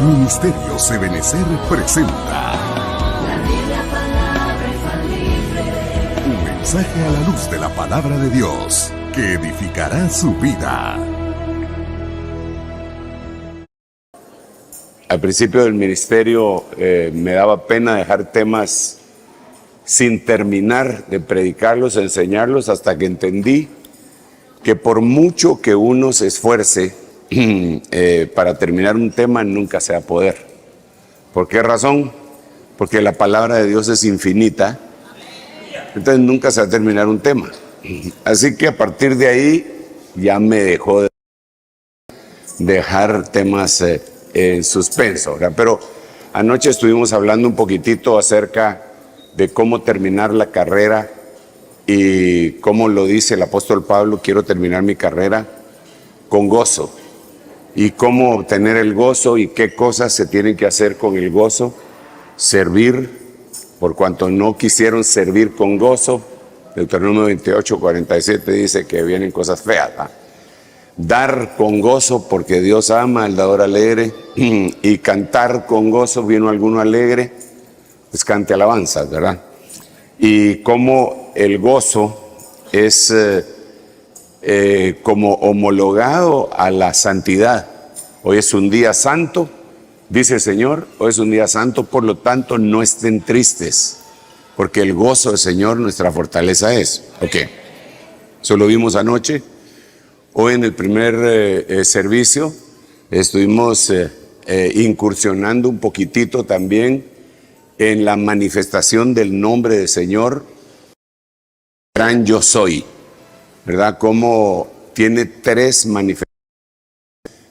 Ministerios Ebenecer presenta La Biblia, palabra infalible. un mensaje a la luz de la palabra de Dios que edificará su vida. Al principio del ministerio me daba pena dejar temas sin terminar de predicarlos, enseñarlos, hasta que entendí que por mucho que uno se esfuerce para terminar un tema, nunca se va a poder. ¿Por qué razón? Porque la palabra de Dios es infinita, entonces nunca se va a terminar un tema. Así que a partir de ahí ya me dejó de dejar temas en suspenso, ¿verdad? Pero anoche estuvimos hablando un poquitito acerca de cómo terminar la carrera y cómo lo dice el apóstol Pablo: quiero terminar mi carrera con gozo, y cómo obtener el gozo y qué cosas se tienen que hacer con el gozo. Servir, por cuanto no quisieron servir con gozo. Deuteronomio 28:47 dice que vienen cosas feas, ¿verdad? Dar con gozo, porque Dios ama al dador alegre. Y cantar con gozo. ¿Vino alguno alegre? Pues cante alabanzas, ¿verdad? Y cómo el gozo es como homologado a la santidad. Hoy es un día santo, dice el Señor, hoy es un día santo, por lo tanto no estén tristes, porque el gozo del Señor nuestra fortaleza es. Ok, eso lo vimos anoche. Hoy en el primer servicio estuvimos incursionando un poquitito también en la manifestación del nombre del Señor, gran yo soy, ¿verdad? Como tiene tres manifestaciones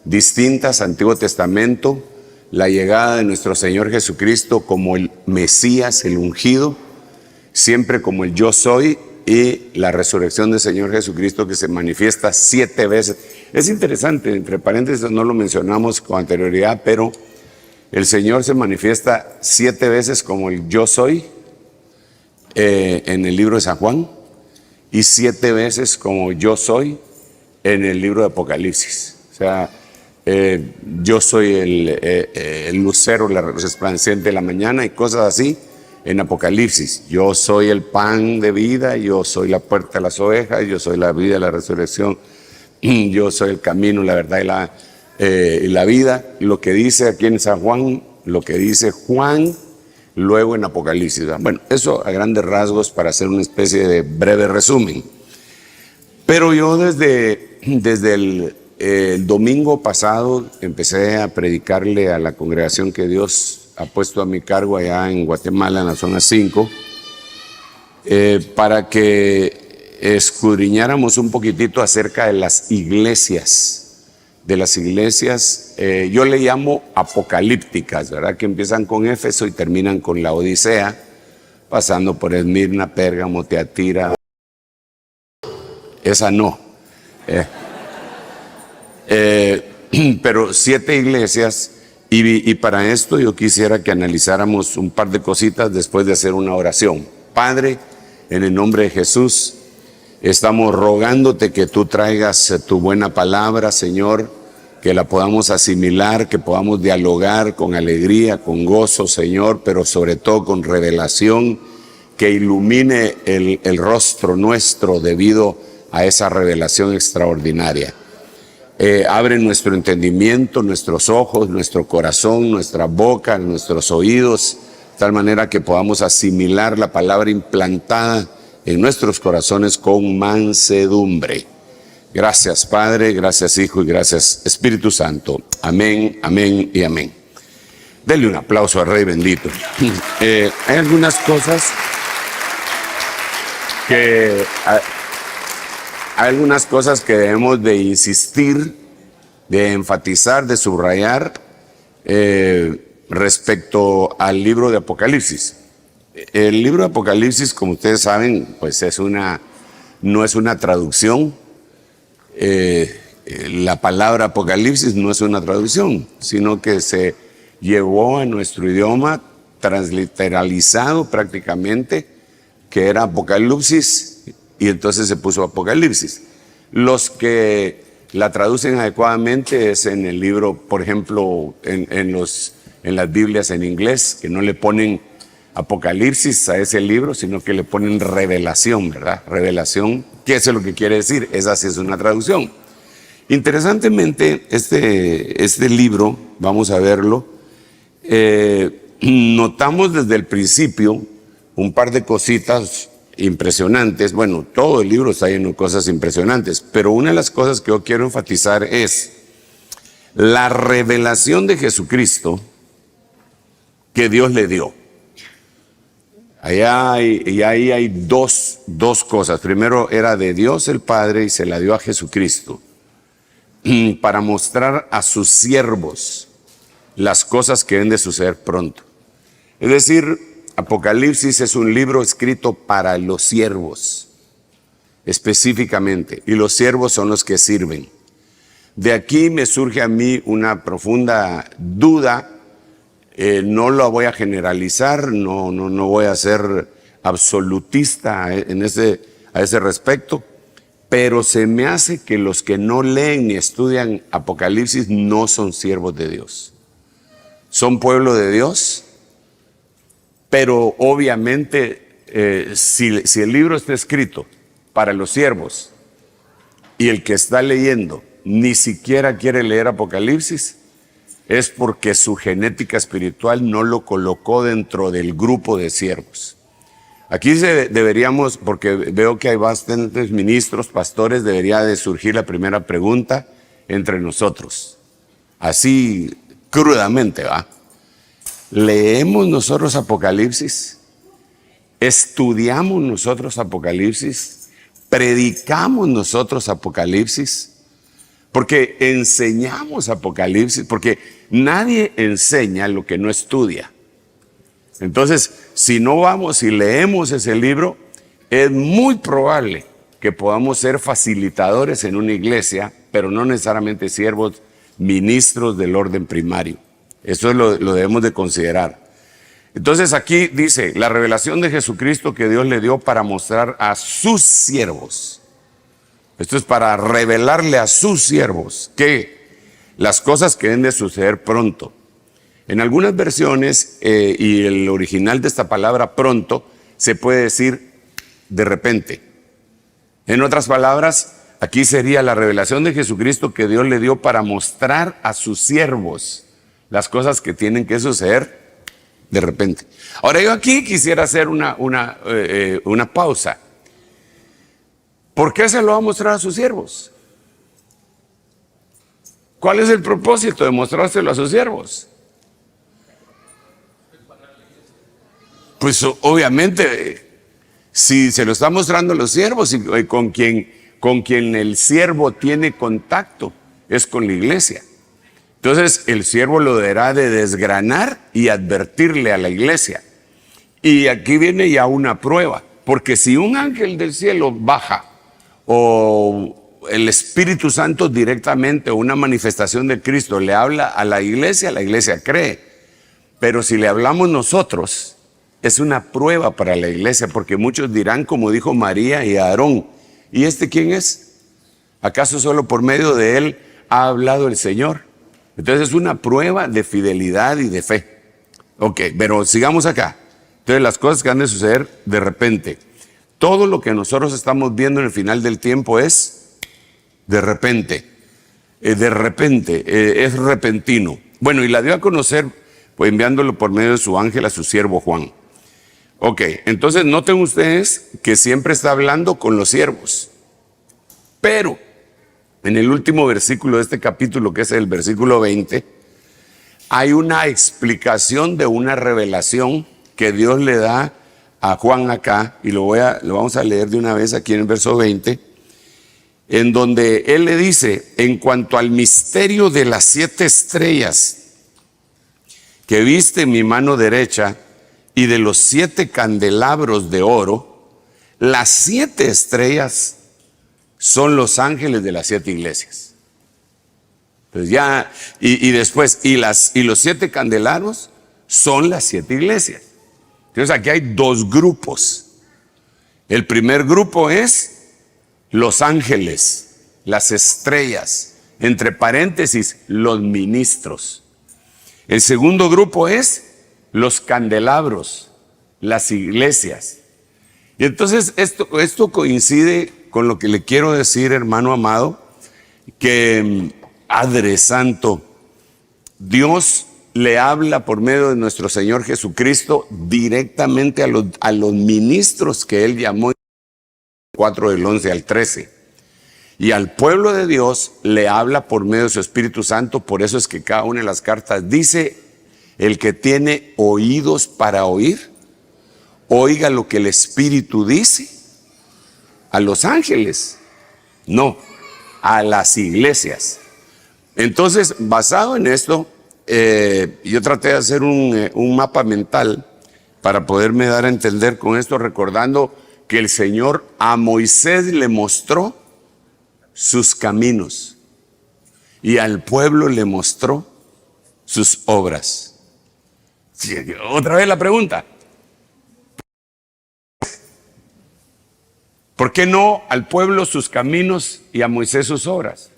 distintas: Antiguo Testamento, la llegada de nuestro Señor Jesucristo como el Mesías, el ungido, siempre como el yo soy, y la resurrección del Señor Jesucristo, que se manifiesta 7 veces. Es interesante, entre paréntesis, no lo mencionamos con anterioridad, pero el Señor se manifiesta 7 veces como el yo soy en el libro de San Juan, y 7 veces como yo soy en el libro de Apocalipsis. O sea, yo soy el lucero, la resplandeciente de la mañana, y cosas así en Apocalipsis. Yo soy el pan de vida, yo soy la puerta de las ovejas, yo soy la vida, la resurrección, yo soy el camino, la verdad y la vida. Lo que dice aquí en San Juan, lo que dice Juan luego en Apocalipsis. Bueno, eso a grandes rasgos, para hacer una especie de breve resumen. Pero yo desde el domingo pasado empecé a predicarle a la congregación que Dios ha puesto a mi cargo allá en Guatemala, en la zona 5, para que escudriñáramos un poquitito acerca de las iglesias. Yo le llamo apocalípticas, ¿verdad? Que empiezan con Éfeso y terminan con la Odisea, pasando por Esmirna, Pérgamo, Teatira. Esa no. Pero 7 iglesias, y para esto yo quisiera que analizáramos un par de cositas después de hacer una oración. Padre, en el nombre de Jesús, estamos rogándote que tú traigas tu buena palabra, Señor, que la podamos asimilar, que podamos dialogar con alegría, con gozo, Señor, pero sobre todo con revelación, que ilumine el rostro nuestro debido a esa revelación extraordinaria. Abre nuestro entendimiento, nuestros ojos, nuestro corazón, nuestra boca, nuestros oídos, de tal manera que podamos asimilar la palabra implantada en nuestros corazones con mansedumbre. Gracias, Padre, gracias, Hijo, y gracias, Espíritu Santo. Amén, amén y amén. Denle un aplauso al Rey bendito. Hay algunas cosas que debemos de insistir, de enfatizar, de subrayar respecto al libro de Apocalipsis. El libro de Apocalipsis, como ustedes saben, pues no es una traducción. La palabra Apocalipsis no es una traducción, sino que se llevó a nuestro idioma transliteralizado prácticamente, que era Apocalipsis, y entonces se puso Apocalipsis. Los que la traducen adecuadamente es en el libro, por ejemplo, en las Biblias en inglés, que no le ponen Apocalipsis a ese libro, sino que le ponen revelación, ¿verdad? Revelación, ¿qué es lo que quiere decir? Esa sí es una traducción. Interesantemente, este libro, vamos a verlo, notamos desde el principio un par de cositas impresionantes. Bueno, todo el libro está lleno de cosas impresionantes, pero una de las cosas que yo quiero enfatizar es la revelación de Jesucristo que Dios le dio. Ahí hay dos cosas. Primero era de Dios el Padre y se la dio a Jesucristo para mostrar a sus siervos las cosas que deben de suceder pronto. Es decir, Apocalipsis es un libro escrito para los siervos, específicamente, y los siervos son los que sirven. De aquí me surge a mí una profunda duda. No lo voy a generalizar, no voy a ser absolutista a ese respecto, pero se me hace que los que no leen ni estudian Apocalipsis no son siervos de Dios. Son pueblo de Dios, pero obviamente si el libro está escrito para los siervos y el que está leyendo ni siquiera quiere leer Apocalipsis, es porque su genética espiritual no lo colocó dentro del grupo de siervos. Aquí deberíamos, porque veo que hay bastantes ministros, pastores, debería de surgir la primera pregunta entre nosotros. Así crudamente, ¿va? ¿Leemos nosotros Apocalipsis? ¿Estudiamos nosotros Apocalipsis? ¿Predicamos nosotros Apocalipsis? Porque enseñamos Apocalipsis, porque nadie enseña lo que no estudia. Entonces, si no vamos y leemos ese libro, es muy probable que podamos ser facilitadores en una iglesia, pero no necesariamente siervos, ministros del orden primario. Eso lo debemos de considerar. Entonces aquí dice, la revelación de Jesucristo que Dios le dio para mostrar a sus siervos. Esto es para revelarle a sus siervos que las cosas que deben de suceder pronto. En algunas versiones, y el original de esta palabra pronto, se puede decir de repente. En otras palabras, aquí sería la revelación de Jesucristo que Dios le dio para mostrar a sus siervos las cosas que tienen que suceder de repente. Ahora yo aquí quisiera hacer una pausa. ¿Por qué se lo va a mostrar a sus siervos? ¿Cuál es el propósito de mostrárselo a sus siervos? Pues obviamente, si se lo está mostrando a los siervos y con quien el siervo tiene contacto, es con la iglesia. Entonces el siervo lo deberá de desgranar y advertirle a la iglesia. Y aquí viene ya una prueba, porque si un ángel del cielo baja, o el Espíritu Santo directamente, o una manifestación de Cristo le habla a la iglesia cree. Pero si le hablamos nosotros, es una prueba para la iglesia, porque muchos dirán, como dijo María y Aarón, ¿y este quién es? ¿Acaso solo por medio de él ha hablado el Señor? Entonces es una prueba de fidelidad y de fe. Ok, pero sigamos acá. Entonces las cosas que han de suceder de repente. Todo lo que nosotros estamos viendo en el final del tiempo es de repente. Es repentino. Bueno, y la dio a conocer, pues enviándolo por medio de su ángel a su siervo Juan. Ok, entonces noten ustedes que siempre está hablando con los siervos. Pero en el último versículo de este capítulo, que es el versículo 20, hay una explicación de una revelación que Dios le da a Juan acá, y lo vamos a leer de una vez aquí en el verso 20, en donde él le dice, en cuanto al misterio de las 7 estrellas que viste en mi mano derecha y de los 7 candelabros de oro, las 7 estrellas son los ángeles de las 7 iglesias. Entonces ya, y después, y los 7 candelabros son las 7 iglesias. Entonces aquí hay 2 grupos. El primer grupo es los ángeles, las estrellas, entre paréntesis, los ministros. El segundo grupo es los candelabros, las iglesias. Y entonces esto coincide con lo que le quiero decir, hermano amado, que Padre Santo, Dios le habla por medio de nuestro Señor Jesucristo directamente a los ministros que Él llamó 4 del 11 al 13. Y al pueblo de Dios le habla por medio de su Espíritu Santo. Por eso es que cada una de las cartas dice: el que tiene oídos para oír, oiga lo que el Espíritu dice a los ángeles, no, a las iglesias. Entonces, basado en esto, yo traté de hacer un mapa mental para poderme dar a entender con esto, recordando que el Señor a Moisés le mostró sus caminos y al pueblo le mostró sus obras. Sí, otra vez la pregunta: ¿por qué no al pueblo sus caminos y a Moisés sus obras?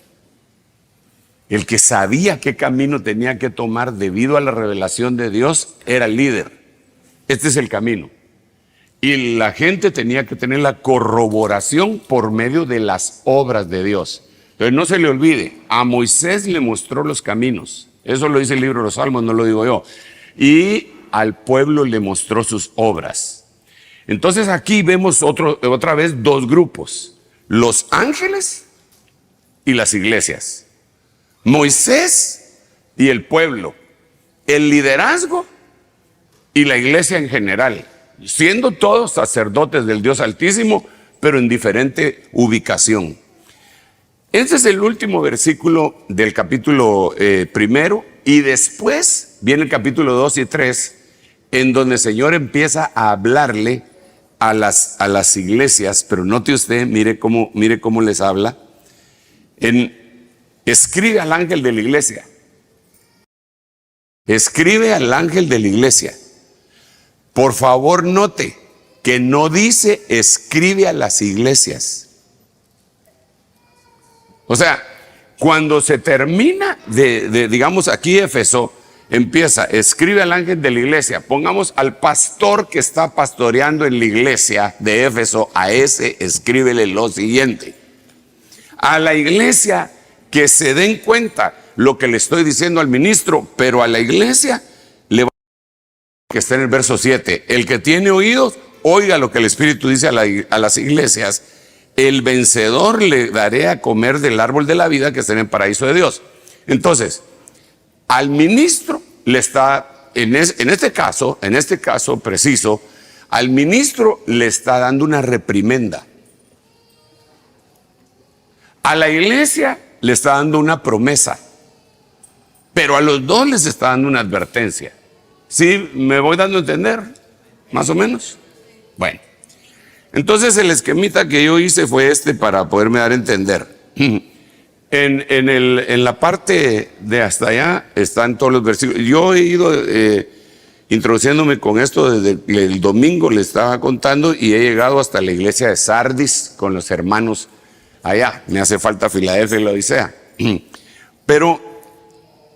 El que sabía qué camino tenía que tomar debido a la revelación de Dios era el líder. Este es el camino. Y la gente tenía que tener la corroboración por medio de las obras de Dios. Entonces no se le olvide, a Moisés le mostró los caminos. Eso lo dice el libro de los Salmos, no lo digo yo. Y al pueblo le mostró sus obras. Entonces aquí vemos otra vez dos grupos: los ángeles y las iglesias. Moisés y el pueblo, el liderazgo y la iglesia en general, siendo todos sacerdotes del Dios Altísimo, pero en diferente ubicación. Este es el último versículo del capítulo primero, y después viene el capítulo 2 y 3, en donde el Señor empieza a hablarle a las iglesias. Pero note usted, mire cómo les habla. Escribe al ángel de la iglesia. Escribe al ángel de la iglesia. Por favor, note que no dice escribe a las iglesias. O sea, cuando se termina digamos aquí Éfeso, empieza, escribe al ángel de la iglesia. Pongamos al pastor que está pastoreando en la iglesia de Éfeso, a ese escríbele lo siguiente. A la iglesia, que se den cuenta lo que le estoy diciendo al ministro, pero a la iglesia le va a, que está en el verso 7, el que tiene oídos, oiga lo que el Espíritu dice a las iglesias. El vencedor le daré a comer del árbol de la vida que está en el paraíso de Dios. Entonces, al ministro le está, en este caso preciso, al ministro le está dando una reprimenda. A la iglesia le está dando una promesa, pero a los dos les está dando una advertencia. ¿Sí me voy dando a entender? ¿Más o menos? Bueno, entonces el esquemita que yo hice fue para poderme dar a entender. En la parte de hasta allá están todos los versículos. Yo he ido introduciéndome con esto desde el domingo, le estaba contando, y he llegado hasta la iglesia de Sardis con los hermanos allá. Me hace falta Filadelfia y la Odisea. Pero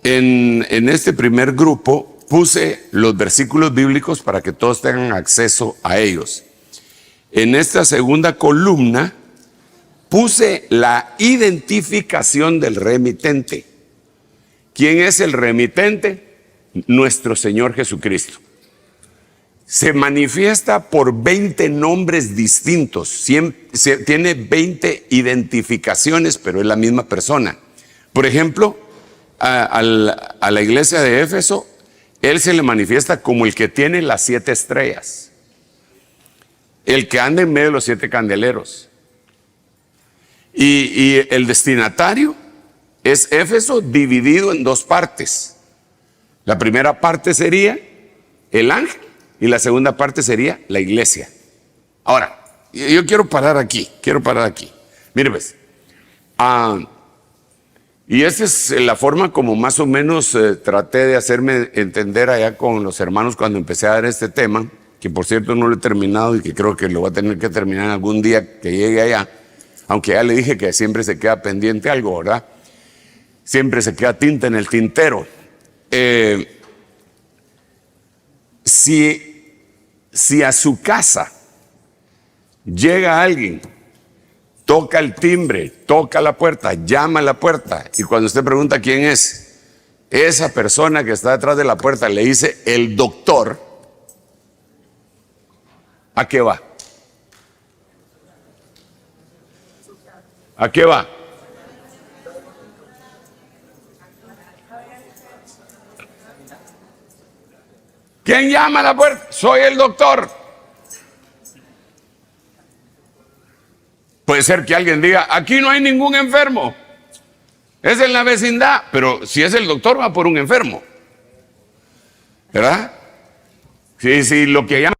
en este primer grupo puse los versículos bíblicos para que todos tengan acceso a ellos. En esta segunda columna puse la identificación del remitente. ¿Quién es el remitente? Nuestro Señor Jesucristo. Se manifiesta por 20 nombres distintos. Tiene 20 identificaciones, pero es la misma persona. Por ejemplo, a la iglesia de Éfeso, Él se le manifiesta como el que tiene las 7 estrellas, el que anda en medio de los 7 candeleros. Y el destinatario es Éfeso dividido en 2 partes. La primera parte sería el ángel y la segunda parte sería la iglesia. Ahora, yo quiero parar aquí. Mire pues, y esa es la forma como más o menos traté de hacerme entender allá con los hermanos cuando empecé a dar este tema, que por cierto no lo he terminado y que creo que lo voy a tener que terminar algún día que llegue allá. aunque ya le dije que siempre se queda pendiente algo, ¿verdad? Siempre se queda tinta en el tintero. Si a su casa llega alguien, toca el timbre, toca la puerta, llama a la puerta, y cuando usted pregunta quién es, esa persona que está detrás de la puerta le dice el doctor, ¿a qué va? ¿A qué va? ¿Quién llama a la puerta? Soy el doctor. Puede ser que alguien diga, aquí no hay ningún enfermo. Es en la vecindad, pero si es el doctor va por un enfermo. ¿Verdad? Si lo que llama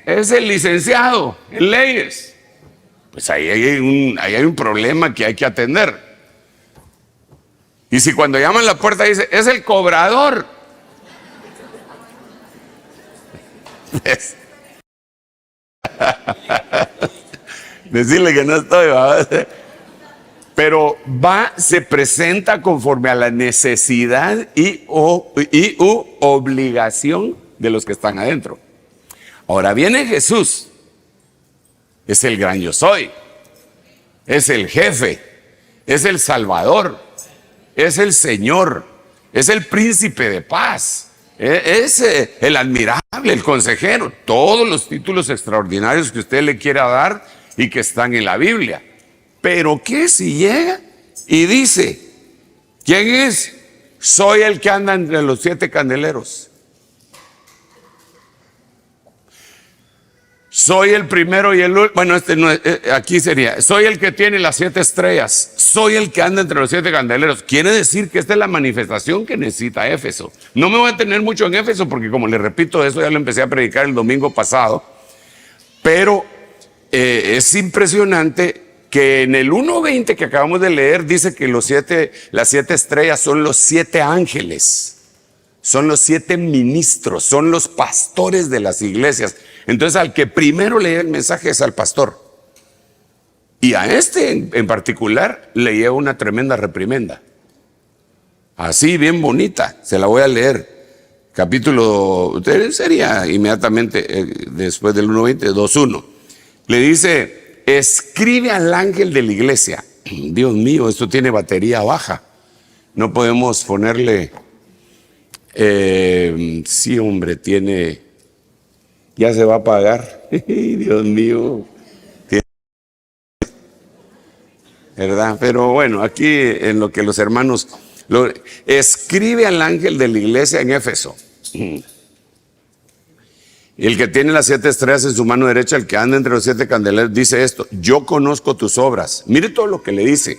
es el licenciado en leyes, pues ahí hay un problema que hay que atender. Y si cuando llaman a la puerta dice, es el cobrador. Pues, decirle que no estoy, ¿verdad? Pero se presenta conforme a la necesidad y obligación de los que están adentro. Ahora viene Jesús, es el gran yo soy, es el jefe, es el Salvador, es el Señor, es el príncipe de paz, es el admirable, el consejero, todos los títulos extraordinarios que usted le quiera dar y que están en la Biblia. Pero ¿qué si llega y dice, ¿quién es? Soy el que anda entre los 7 candeleros. Soy el primero y el último. Bueno, aquí sería, soy el que tiene las 7 estrellas. Soy el que anda entre los 7 candeleros. Quiere decir que esta es la manifestación que necesita Éfeso. No me voy a tener mucho en Éfeso porque, como les repito, eso ya lo empecé a predicar el domingo pasado. Pero es impresionante que en el 1:20 que acabamos de leer dice que las 7 estrellas son los 7 ángeles, son los 7 ministros, son los pastores de las iglesias. Entonces al que primero lee el mensaje es al pastor. Y a este en particular le lleva una tremenda reprimenda. Así, bien bonita, se la voy a leer. Capítulo, sería inmediatamente después del 1:20, 2:1. Le dice, escribe al ángel de la iglesia. Dios mío, esto tiene batería baja. No podemos ponerle... sí, hombre, ya se va a apagar. Dios mío. ¿Verdad? Pero bueno, aquí en lo que los hermanos... escribe al ángel de la iglesia en Éfeso. El que tiene las 7 estrellas en su mano derecha, el que anda entre los 7 candeleros, dice esto: yo conozco tus obras. Mire todo lo que le dice.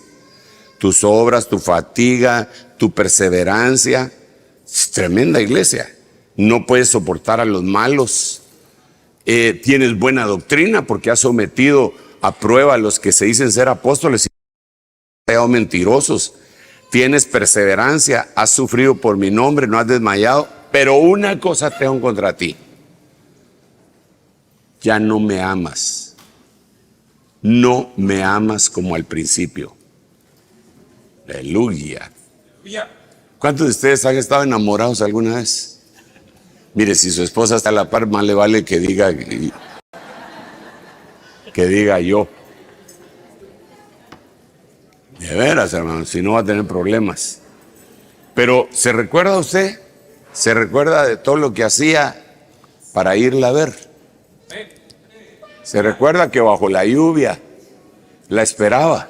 Tus obras, tu fatiga, tu perseverancia. Es tremenda iglesia. No puedes soportar a los malos. Tienes buena doctrina porque has sometido a prueba a los que se dicen ser apóstoles y son mentirosos. Tienes perseverancia, has sufrido por mi nombre, no has desmayado. Pero una cosa tengo contra ti: ya no me amas. No me amas como al principio. Aleluya. ¿Cuántos de ustedes han estado enamorados alguna vez? Mire, si su esposa está a la par, más le vale que diga yo. De veras, hermano, si no va a tener problemas. Pero ¿se recuerda usted? ¿Se recuerda de todo lo que hacía para irla a ver? ¿Se recuerda que bajo la lluvia la esperaba?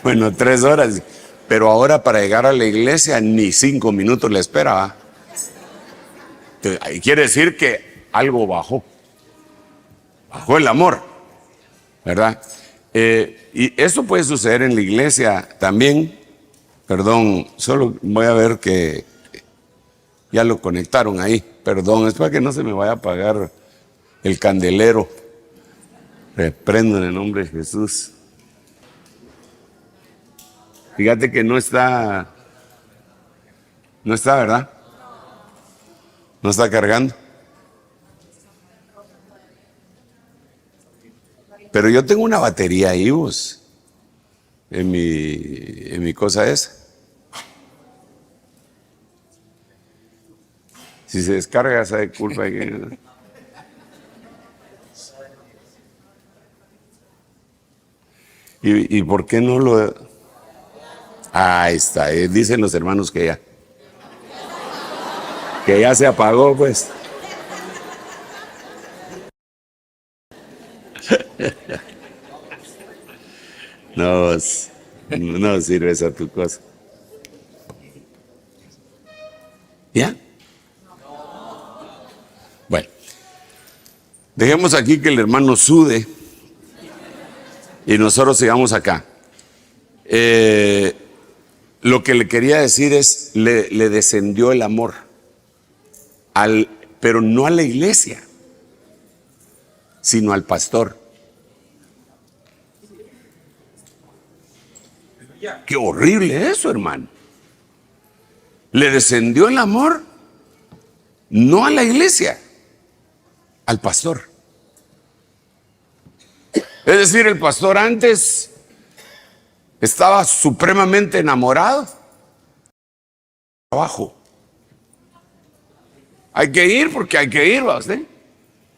Bueno, 3 horas. Pero ahora para llegar a la iglesia ni 5 minutos la esperaba. Ahí quiere decir que algo bajó. Bajó el amor, ¿verdad? Y eso puede suceder en la iglesia también. Perdón, solo voy a ver que ya lo conectaron ahí. Perdón, es para que no se me vaya a apagar el candelero. Reprendo en el nombre de Jesús. Fíjate que no está, ¿verdad? No está cargando. Pero yo tengo una batería ahí, vos, en mi cosa esa. Si se descarga, esa de culpa de que... ¿Y por qué no lo...? Ahí está, dicen los hermanos que ya se apagó, pues. No sirve esa tu cosa. ¿Ya? Bueno, dejemos aquí que el hermano sude y nosotros sigamos acá. Lo que le quería decir es, le descendió el amor, pero no a la iglesia, sino al pastor. Qué horrible eso, hermano. Le descendió el amor, no a la iglesia, al pastor. Es decir, el pastor antes estaba supremamente enamorado. Trabajo. Hay que ir porque hay que ir, ¿va usted?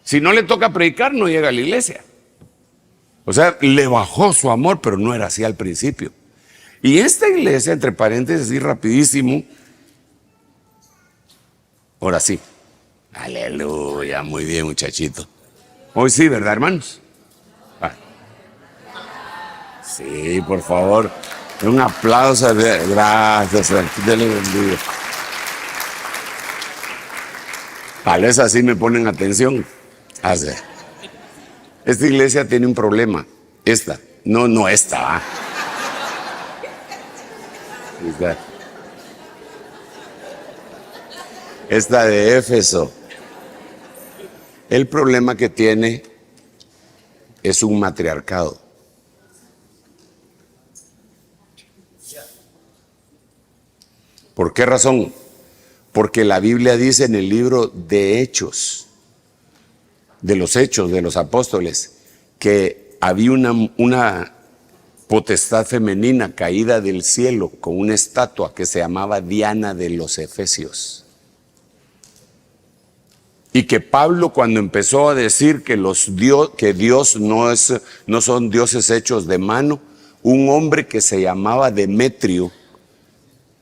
Si no le toca predicar, no llega a la iglesia. O sea, le bajó su amor, pero no era así al principio. Y esta iglesia, entre paréntesis, así rapidísimo. Ahora sí. Aleluya, muy bien, muchachito. Hoy sí, ¿verdad, hermanos? Ah. Sí, por favor. Un aplauso. Gracias. Dele bendiga. Tal vez así me ponen atención. Así. Esta iglesia tiene un problema. Esta. No esta. ¿Ah? Esta de Éfeso. El problema que tiene es un matriarcado. ¿Por qué razón? Porque la Biblia dice en el libro de Hechos, de los Hechos de los Apóstoles, que había una potestad femenina caída del cielo con una estatua que se llamaba Diana de los Efesios. Y que Pablo, cuando empezó a decir que Dios no son dioses hechos de mano, un hombre que se llamaba Demetrio,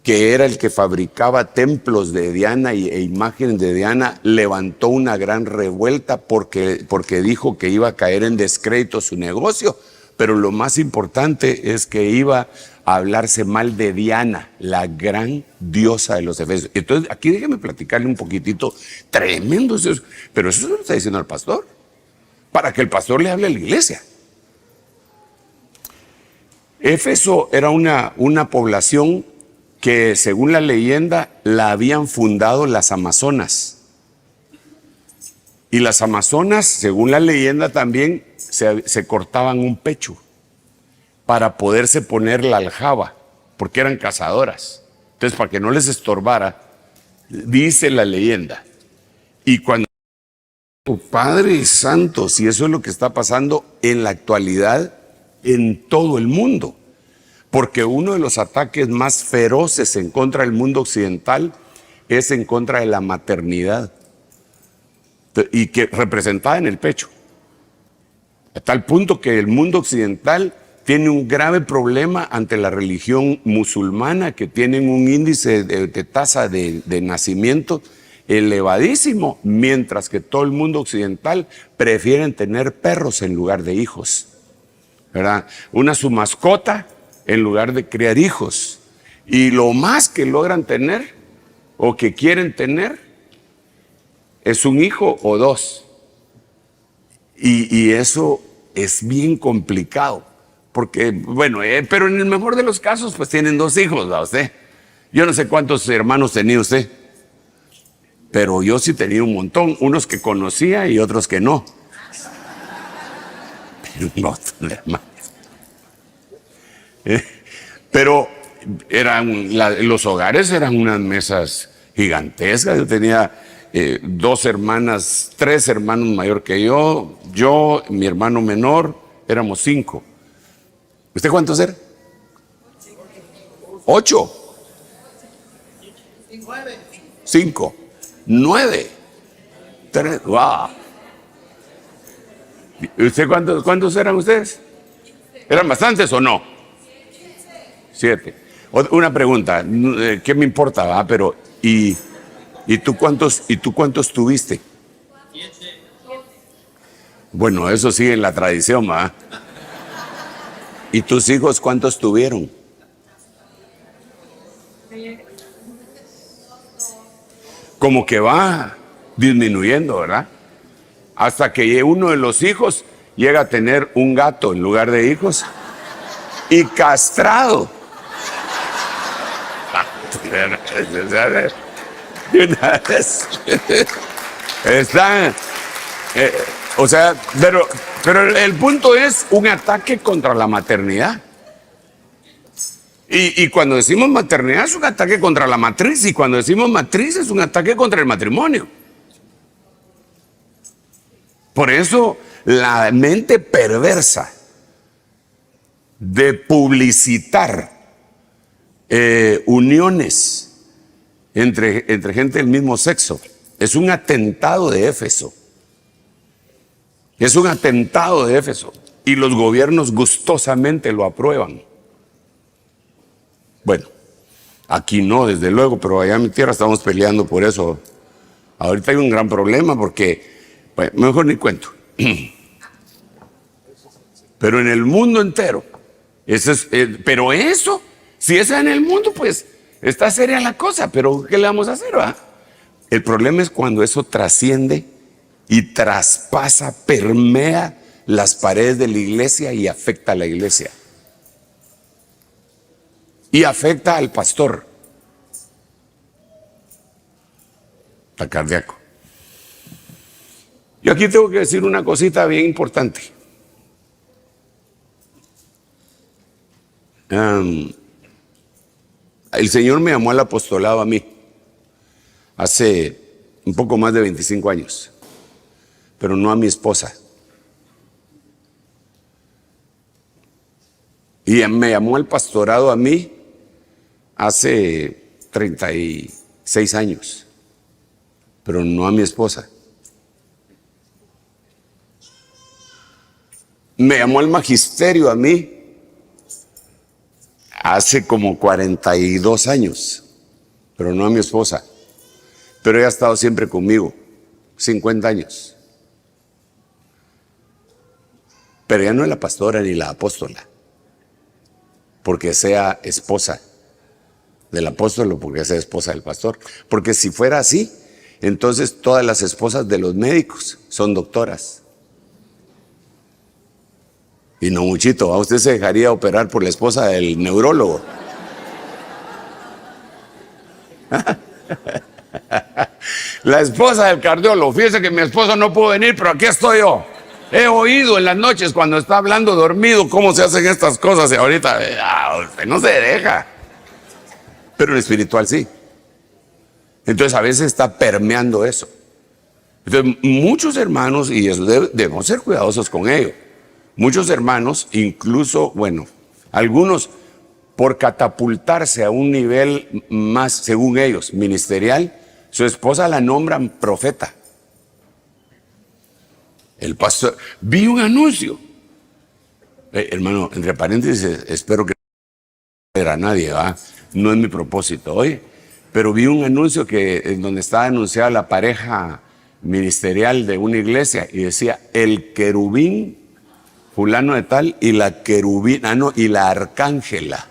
que era el que fabricaba templos de Diana e imágenes de Diana, levantó una gran revuelta porque dijo que iba a caer en descrédito su negocio. Pero lo más importante es que iba a hablarse mal de Diana, la gran diosa de los Efesios. Entonces, aquí déjeme platicarle un poquitito, tremendo eso. Pero eso se lo está diciendo al pastor, para que el pastor le hable a la iglesia. Éfeso era una población que, según la leyenda, la habían fundado las amazonas. Y las amazonas, según la leyenda también, se cortaban un pecho para poderse poner la aljaba, porque eran cazadoras. Entonces, para que no les estorbara, dice la leyenda. Y cuando, Padre Santo, si eso es lo que está pasando en la actualidad en todo el mundo, porque uno de los ataques más feroces en contra del mundo occidental es en contra de la maternidad, y que representada en el pecho. A tal punto que el mundo occidental tiene un grave problema ante la religión musulmana, que tienen un índice de tasa de nacimiento elevadísimo, mientras que todo el mundo occidental prefieren tener perros en lugar de hijos, ¿verdad? Su mascota en lugar de criar hijos. Y lo más que logran tener o que quieren tener es un hijo o dos. Y eso es bien complicado, porque, bueno, pero en el mejor de los casos, pues tienen 2 hijos, ¿verdad usted? Yo no sé cuántos hermanos tenía usted, pero yo sí tenía un montón, unos que conocía y otros que no. Pero no, hermano. Pero los hogares eran unas mesas gigantescas. Yo tenía 2 hermanas, 3 hermanos mayor que yo, mi hermano menor éramos 5. ¿Usted cuántos era? 8. 5. 9. 3. ¡Wow! ¿Usted cuántos eran ustedes? ¿Eran bastantes o no? 7. Una pregunta, ¿qué me importa? ¿Va? Pero, ¿y tú cuántos tuviste? 7. Bueno, eso sigue en la tradición, ¿va? ¿Y tus hijos cuántos tuvieron? Como que va disminuyendo, ¿verdad? Hasta que uno de los hijos llega a tener un gato en lugar de hijos y castrado. Están, o sea, pero el punto es un ataque contra la maternidad. Y cuando decimos maternidad es un ataque contra la matriz, y cuando decimos matriz es un ataque contra el matrimonio. Por eso la mente perversa de publicitar uniones entre gente del mismo sexo es un atentado de Éfeso. Es un atentado de Éfeso. Y los gobiernos gustosamente lo aprueban. Bueno, aquí no, desde luego, pero allá en mi tierra estamos peleando por eso. Ahorita hay un gran problema porque, bueno, mejor ni cuento. Pero en el mundo entero, pero eso, si es en el mundo, pues está seria la cosa, pero ¿qué le vamos a hacer, va? El problema es cuando eso trasciende y traspasa, permea las paredes de la iglesia y afecta a la iglesia. Y afecta al pastor. Está cardíaco. Yo aquí tengo que decir una cosita bien importante. El Señor me llamó al apostolado a mí hace un poco más de 25 años, pero no a mi esposa. Y me llamó al pastorado a mí hace 36 años, pero no a mi esposa. Me llamó al magisterio a mí hace como 42 años, pero no a mi esposa. Pero ella ha estado siempre conmigo, 50 años. Pero ella no es la pastora ni la apóstola, porque sea esposa del apóstol o porque sea esposa del pastor. Porque si fuera así, entonces todas las esposas de los médicos son doctoras. Y no muchito, ¿a usted se dejaría operar por la esposa del neurólogo? La esposa del cardiólogo. Fíjese que mi esposa no pudo venir, pero aquí estoy yo. He oído en las noches cuando está hablando dormido cómo se hacen estas cosas y ahorita usted no se deja. Pero en espiritual sí. Entonces a veces está permeando eso. Entonces muchos hermanos, y eso debemos ser cuidadosos con ello. Muchos hermanos, incluso, bueno, algunos por catapultarse a un nivel más, según ellos, ministerial, su esposa la nombran profeta. El pastor, vi un anuncio. Hermano, entre paréntesis, espero que no era nadie, ¿va? No es mi propósito hoy, pero vi un anuncio en donde estaba anunciada la pareja ministerial de una iglesia y decía, el querubín fulano de tal y la querubina, y la arcángela.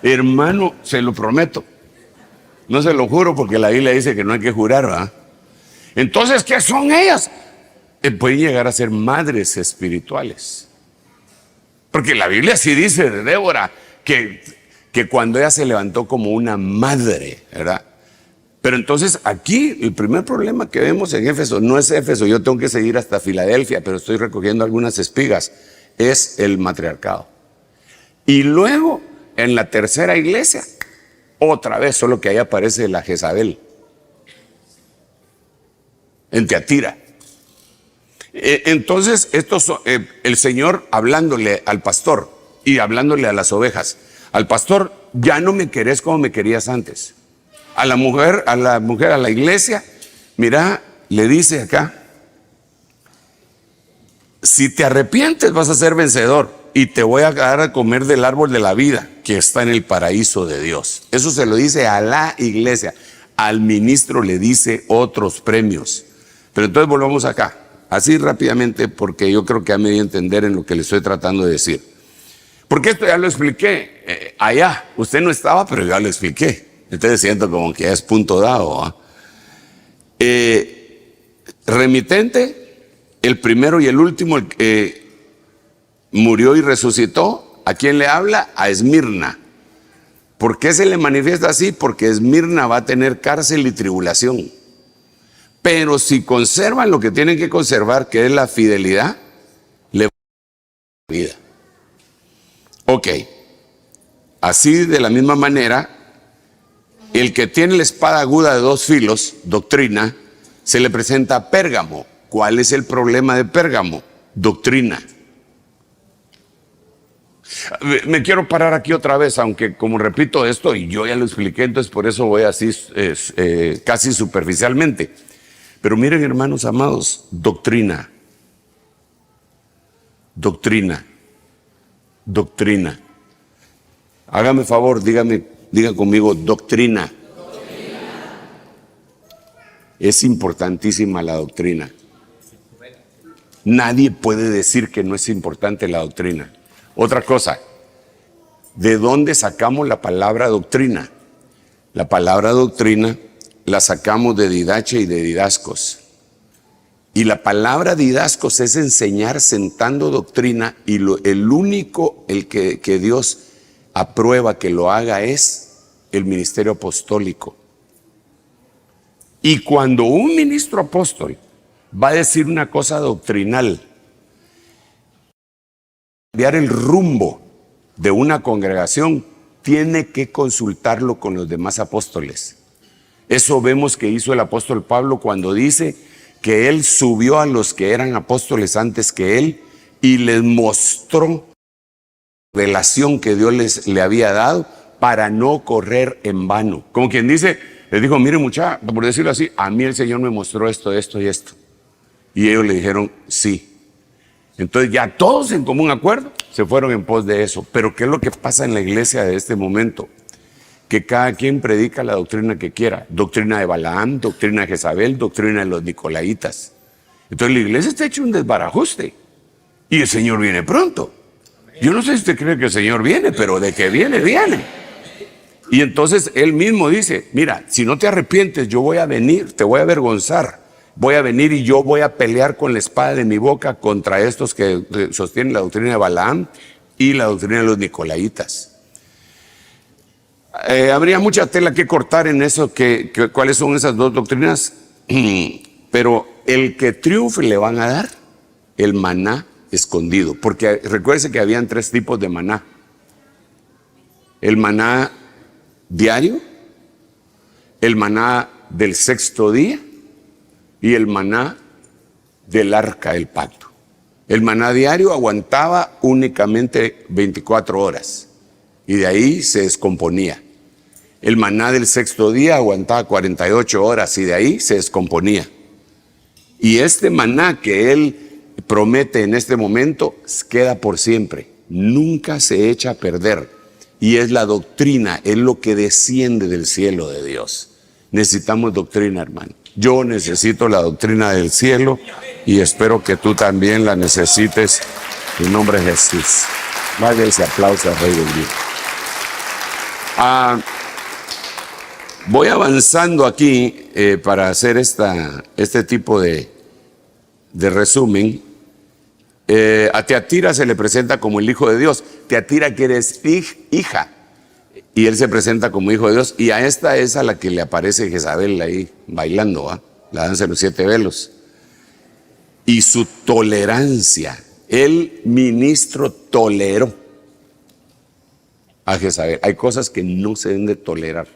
Hermano, se lo prometo. No se lo juro porque la Biblia dice que no hay que jurar, ¿verdad? Entonces, ¿qué son ellas? Pueden llegar a ser madres espirituales. Porque la Biblia sí dice de Débora que cuando ella se levantó como una madre, ¿verdad? Pero entonces aquí el primer problema que vemos en Éfeso, no es Éfeso, yo tengo que seguir hasta Filadelfia, pero estoy recogiendo algunas espigas, es el matriarcado. Y luego, en la tercera iglesia, otra vez, solo que ahí aparece la Jezabel, en Tiatira. Entonces, el Señor hablándole al pastor y hablándole a las ovejas. Al pastor, ya no me querés como me querías antes. A la mujer, a la iglesia, mira, le dice acá, si te arrepientes vas a ser vencedor y te voy a dar a comer del árbol de la vida que está en el paraíso de Dios. Eso se lo dice a la iglesia. Al ministro le dice otros premios. Pero entonces volvamos acá, así rápidamente, porque yo creo que ha medido entender en lo que le estoy tratando de decir. Porque esto ya lo expliqué allá. Usted no estaba, pero ya lo expliqué. Entonces siento como que ya es punto dado. Remitente, el primero y el último, el que murió y resucitó. ¿A quién le habla? A Esmirna. ¿Por qué se le manifiesta así? Porque Esmirna va a tener cárcel y tribulación. Pero si conservan lo que tienen que conservar, que es la fidelidad, le va a dar vida. Ok. Así de la misma manera, el que tiene la espada aguda de dos filos, doctrina, se le presenta a Pérgamo. ¿Cuál es el problema de Pérgamo? Doctrina. Me quiero parar aquí otra vez, aunque como repito esto, y yo ya lo expliqué, entonces por eso voy así casi superficialmente. Pero miren, hermanos amados, doctrina. Doctrina. Doctrina. Hágame favor, diga conmigo, doctrina. Es importantísima la doctrina. Nadie puede decir que no es importante la doctrina. Otra cosa, ¿de dónde sacamos la palabra doctrina? La palabra doctrina la sacamos de didache y de didascos. Y la palabra didascos es enseñar sentando doctrina, y el único que Dios aprueba que lo haga es el ministerio apostólico. Y cuando un ministro apóstol va a decir una cosa doctrinal, cambiar el rumbo de una congregación, tiene que consultarlo con los demás apóstoles. Eso vemos que hizo el apóstol Pablo cuando dice que él subió a los que eran apóstoles antes que él y les mostró la revelación que Dios le había dado para no correr en vano. Como quien dice, les dijo, mire muchacha, por decirlo así, a mí el Señor me mostró esto, esto y esto. Y ellos le dijeron, sí. Entonces ya todos en común acuerdo se fueron en pos de eso. Pero ¿qué es lo que pasa en la iglesia de este momento? Que cada quien predica la doctrina que quiera. Doctrina de Balaam, doctrina de Jezabel, doctrina de los Nicolaitas. Entonces la iglesia está hecho un desbarajuste. Y el Señor viene pronto. Yo no sé si usted cree que el Señor viene, pero de que viene, viene. Y entonces Él mismo dice, mira, si no te arrepientes, yo voy a venir, te voy a avergonzar. Voy a venir y yo voy a pelear con la espada de mi boca contra estos que sostienen la doctrina de Balaam y la doctrina de los Nicolaitas. Habría mucha tela que cortar en eso, cuáles son esas dos doctrinas, pero el que triunfe le van a dar el maná escondido, porque recuérdense que habían tres tipos de maná: el maná diario, el maná del sexto día y el maná del arca del pacto. El maná diario aguantaba únicamente 24 horas y de ahí se descomponía. El maná del sexto día aguantaba 48 horas y de ahí se descomponía. Y este maná que Él promete en este momento queda por siempre, nunca se echa a perder. Y es la doctrina, es lo que desciende del cielo de Dios. Necesitamos doctrina, hermano. Yo necesito la doctrina del cielo y espero que tú también la necesites en nombre de Jesús. Vaya ese aplauso al Rey del Día. Voy avanzando aquí para hacer este tipo de resumen. A Teatira se le presenta como el Hijo de Dios. Teatira quiere decir hija. Y él se presenta como Hijo de Dios. Y a esta es a la que le aparece Jezabel ahí bailando, la danza de los 7 velos. Y su tolerancia. El ministro toleró a Jezabel. Hay cosas que no se deben de tolerar.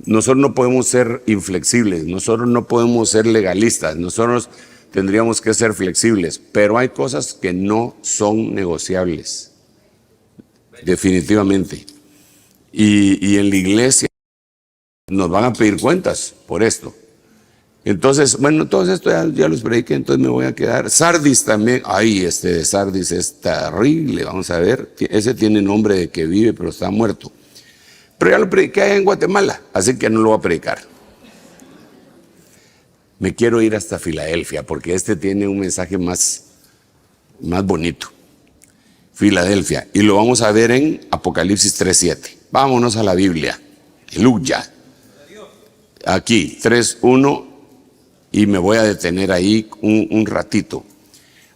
Nosotros no podemos ser inflexibles. Nosotros no podemos ser legalistas. Nosotros tendríamos que ser flexibles, pero hay cosas que no son negociables, definitivamente. Y en la iglesia nos van a pedir cuentas por esto. Entonces, bueno, todo esto ya los prediqué, entonces me voy a quedar. Sardis también, ay, este de Sardis es terrible, vamos a ver. Ese tiene nombre de que vive, pero está muerto. Pero ya lo prediqué allá en Guatemala, así que no lo voy a predicar. Me quiero ir hasta Filadelfia, porque este tiene un mensaje más bonito. Filadelfia, y lo vamos a ver en Apocalipsis 3:7. Vámonos a la Biblia. Aleluya. Aquí, 3:1, y me voy a detener ahí un ratito.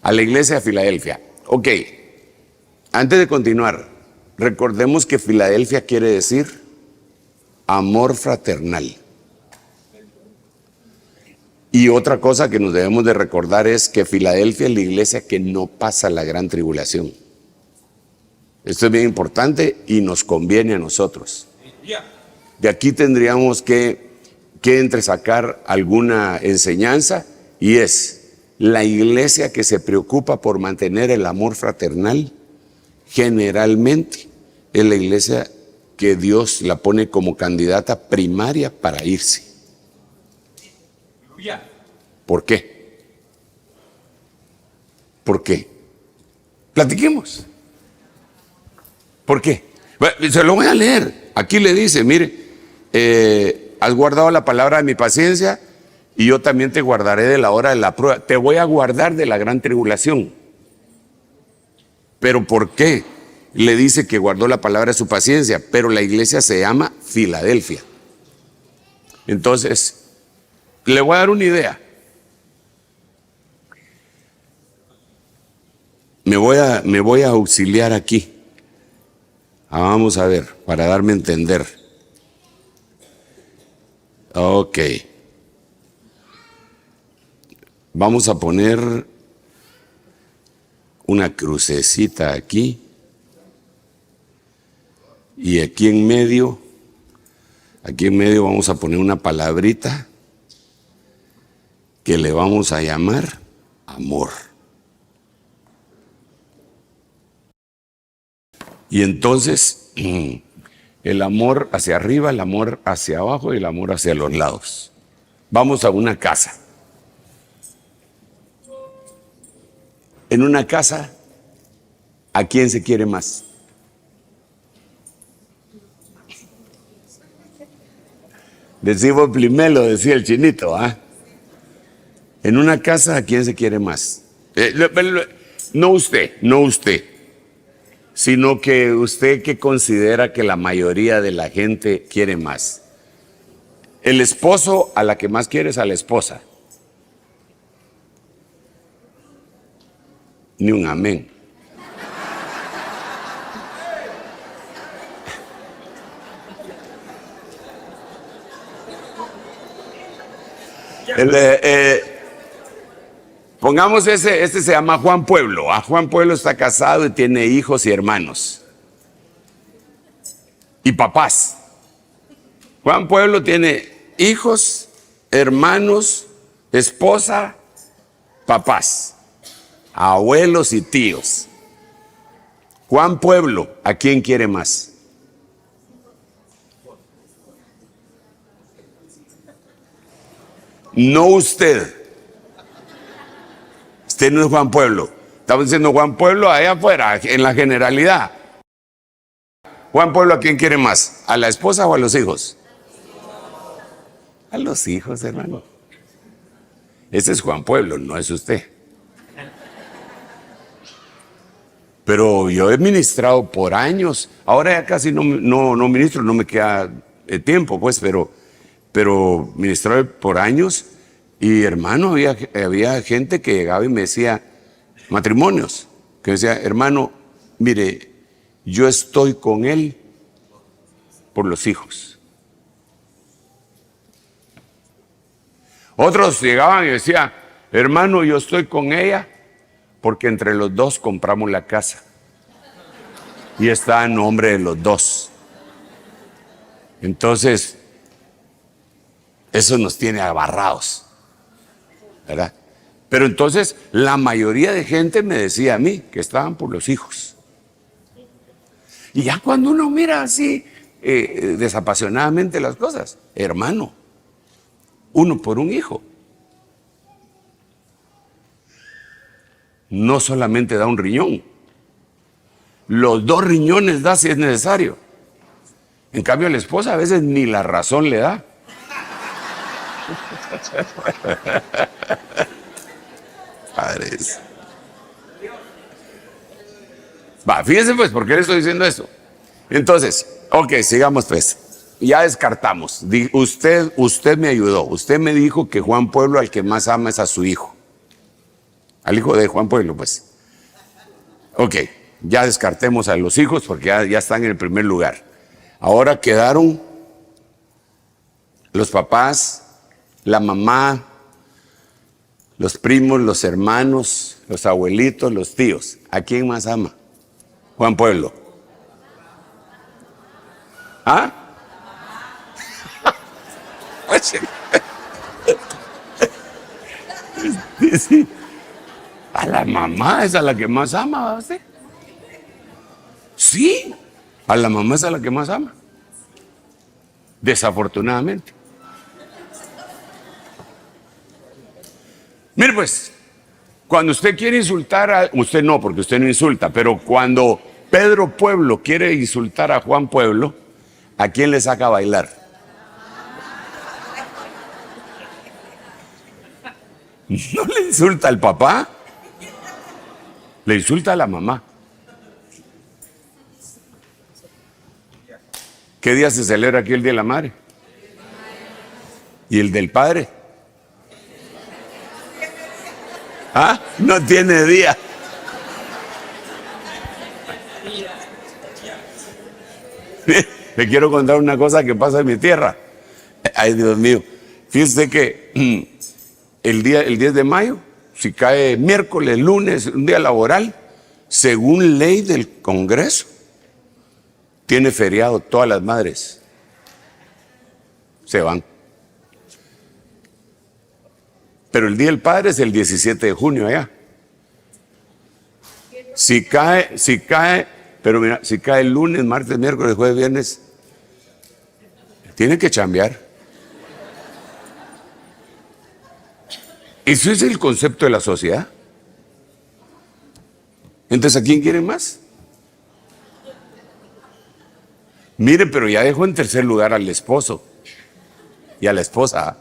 A la iglesia de Filadelfia. Ok, antes de continuar, recordemos que Filadelfia quiere decir amor fraternal. Y otra cosa que nos debemos de recordar es que Filadelfia es la iglesia que no pasa la gran tribulación. Esto es bien importante y nos conviene a nosotros. De aquí tendríamos que entresacar alguna enseñanza, y es la iglesia que se preocupa por mantener el amor fraternal, generalmente es la iglesia que Dios la pone como candidata primaria para irse. ¿Por qué? ¿Por qué? Platiquemos. ¿Por qué? Bueno, se lo voy a leer. Aquí le dice, mire, has guardado la palabra de mi paciencia y yo también te guardaré de la hora de la prueba. Te voy a guardar de la gran tribulación. ¿Pero por qué? Le dice que guardó la palabra de su paciencia, pero la iglesia se llama Filadelfia. Entonces, le voy a dar una idea. Me voy a auxiliar aquí. Vamos a ver, para darme a entender. Ok. Vamos a poner una crucecita aquí. Y aquí en medio vamos a poner una palabrita que le vamos a llamar amor. Y entonces, el amor hacia arriba, el amor hacia abajo y el amor hacia los lados. Vamos a una casa. En una casa, ¿a quién se quiere más? Decimos primero, decía el chinito, ¿ah? En una casa, ¿a quién se quiere más? No usted, sino que usted que considera que la mayoría de la gente quiere más. El esposo a la que más quiere es a la esposa. Ni un amén. Pongamos este se llama Juan Pueblo. Juan Pueblo está casado y tiene hijos y hermanos. Y papás. Juan Pueblo tiene hijos, hermanos, esposa, papás, abuelos y tíos. Juan Pueblo, ¿a quién quiere más? No usted. Usted no es Juan Pueblo. Estamos diciendo Juan Pueblo allá afuera, en la generalidad. Juan Pueblo, ¿a quién quiere más? ¿A la esposa o a los hijos? A los hijos, hermano. Ese es Juan Pueblo, no es usted. Pero yo he ministrado por años. Ahora ya casi no ministro, no me queda tiempo, pues, pero ministré por años. Y hermano, había gente que llegaba y me decía, matrimonios, que me decía, hermano, mire, yo estoy con él por los hijos. Otros llegaban y decían, hermano, yo estoy con ella porque entre los dos compramos la casa. Y está en nombre de los dos. Entonces, eso nos tiene abarrados, ¿verdad? Pero entonces la mayoría de gente me decía a mí que estaban por los hijos. Y ya cuando uno mira así desapasionadamente las cosas, hermano, uno por un hijo. No solamente da un riñón, los 2 riñones da si es necesario. En cambio, la esposa a veces ni la razón le da. Padres. Va, fíjense pues, ¿por qué le estoy diciendo esto? Entonces, ok, sigamos pues. Ya descartamos. Usted me ayudó. Usted me dijo que Juan Pueblo al que más ama es a su hijo. Al hijo de Juan Pueblo, pues. Ok, ya descartemos a los hijos porque ya están en el primer lugar. Ahora quedaron los papás, la mamá, los primos, los hermanos, los abuelitos, los tíos. ¿A quién más ama? Juan Pueblo. ¿Ah? Sí. A la mamá es a la que más ama, ¿va usted? Sí, a la mamá es a la que más ama. Desafortunadamente. Mire pues, cuando usted quiere insultar usted no, porque usted no insulta, pero cuando Pedro Pueblo quiere insultar a Juan Pueblo, ¿a quién le saca a bailar? No le insulta al papá, le insulta a la mamá. ¿Qué día se celebra aquí el Día de la Madre? ¿Y el del padre? ¿Ah? No tiene día. Le quiero contar una cosa que pasa en mi tierra. Ay, Dios mío. Fíjese que el 10 de mayo, si cae miércoles, lunes, un día laboral, según ley del Congreso, tiene feriado todas las madres. Se van. Pero el Día del Padre es el 17 de junio allá. Si cae, pero mira, si cae el lunes, martes, miércoles, jueves, viernes, tiene que chambear. Eso es el concepto de la sociedad. Entonces, ¿a quién quieren más? Mire, pero ya dejó en tercer lugar al esposo y a la esposa.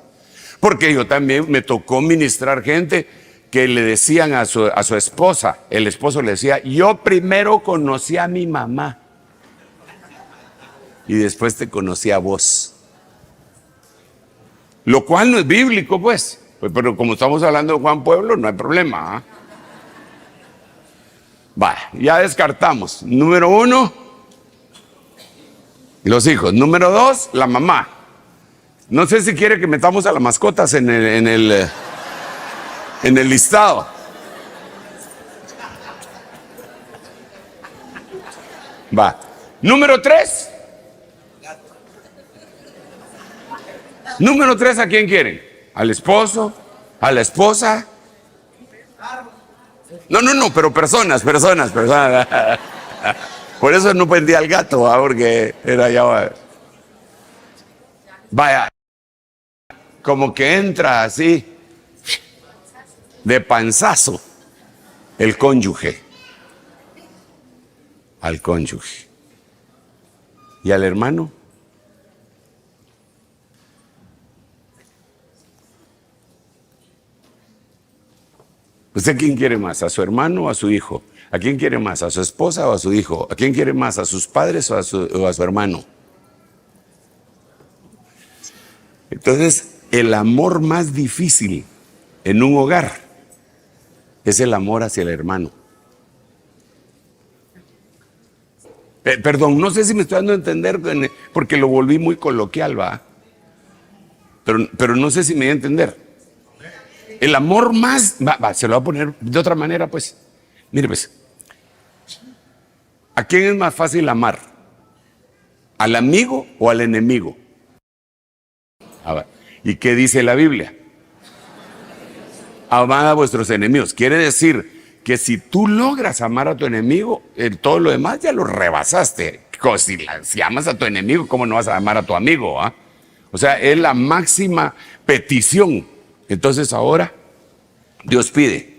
Porque yo también me tocó ministrar gente que le decían a su esposa, el esposo le decía, yo primero conocí a mi mamá y después te conocí a vos. Lo cual no es bíblico, pues. Pero como estamos hablando de Juan Pueblo, no hay problema. Vale, ya descartamos. Número 1, los hijos. Número 2, la mamá. No sé si quiere que metamos a las mascotas en el listado. Va. Número 3. Número 3, ¿a quién quieren? ¿Al esposo? ¿A la esposa? No, pero personas. Por eso no prendía al gato, porque era ya... Vaya, como que entra así, de panzazo, el cónyuge. Al cónyuge. ¿Y al hermano? ¿Usted quién quiere más? ¿A su hermano o a su hijo? ¿A quién quiere más? ¿A su esposa o a su hijo? ¿A quién quiere más? ¿A sus padres o a su hermano? Entonces, el amor más difícil en un hogar es el amor hacia el hermano. Perdón, no sé si me estoy dando a entender porque lo volví muy coloquial, ¿va? Pero no sé si me voy a entender. El amor más... se lo voy a poner de otra manera, pues. Mire, pues. ¿A quién es más fácil amar? ¿Al amigo o al enemigo? ¿Y qué dice la Biblia? amad a vuestros enemigos. Quiere decir que si tú logras amar a tu enemigo, todo lo demás ya lo rebasaste. Si amas a tu enemigo, ¿cómo no vas a amar a tu amigo? ¿Ah? O sea, es la máxima petición. Entonces ahora Dios pide,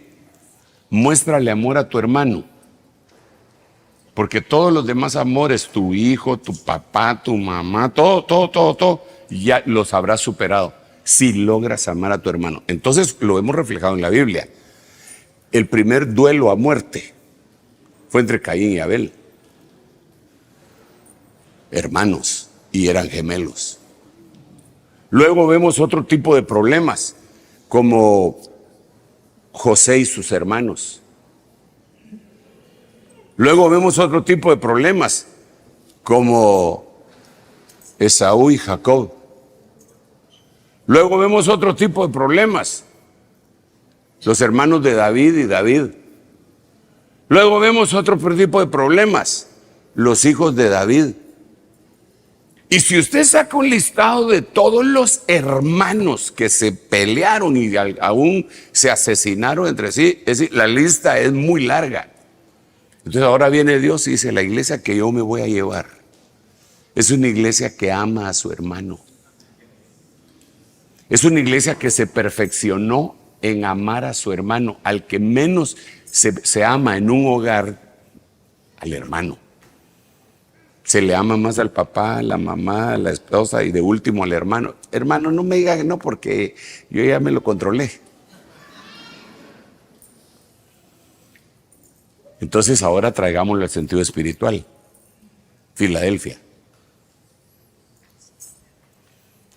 muéstrale amor a tu hermano. Porque todos los demás amores, tu hijo, tu papá, tu mamá, todo, ya los habrás superado si logras amar a tu hermano. Entonces lo hemos reflejado en la Biblia. El primer duelo a muerte fue entre Caín y Abel. Hermanos, y eran gemelos. Luego vemos otro tipo de problemas, como José y sus hermanos. Luego vemos otro tipo de problemas, como Esaú y Jacob. Luego vemos otro tipo de problemas, los hermanos de David y David. Luego vemos otro tipo de problemas, los hijos de David. Y si usted saca un listado de todos los hermanos que se pelearon y aún se asesinaron entre sí, es decir, la lista es muy larga. Entonces ahora viene Dios y dice, la iglesia que yo me voy a llevar es una iglesia que ama a su hermano. Es una iglesia que se perfeccionó en amar a su hermano, al que menos se ama en un hogar, al hermano. Se le ama más al papá, a la mamá, a la esposa y de último al hermano. Hermano, no me diga que no porque yo ya me lo controlé. Entonces ahora traigámoslo al sentido espiritual. Filadelfia.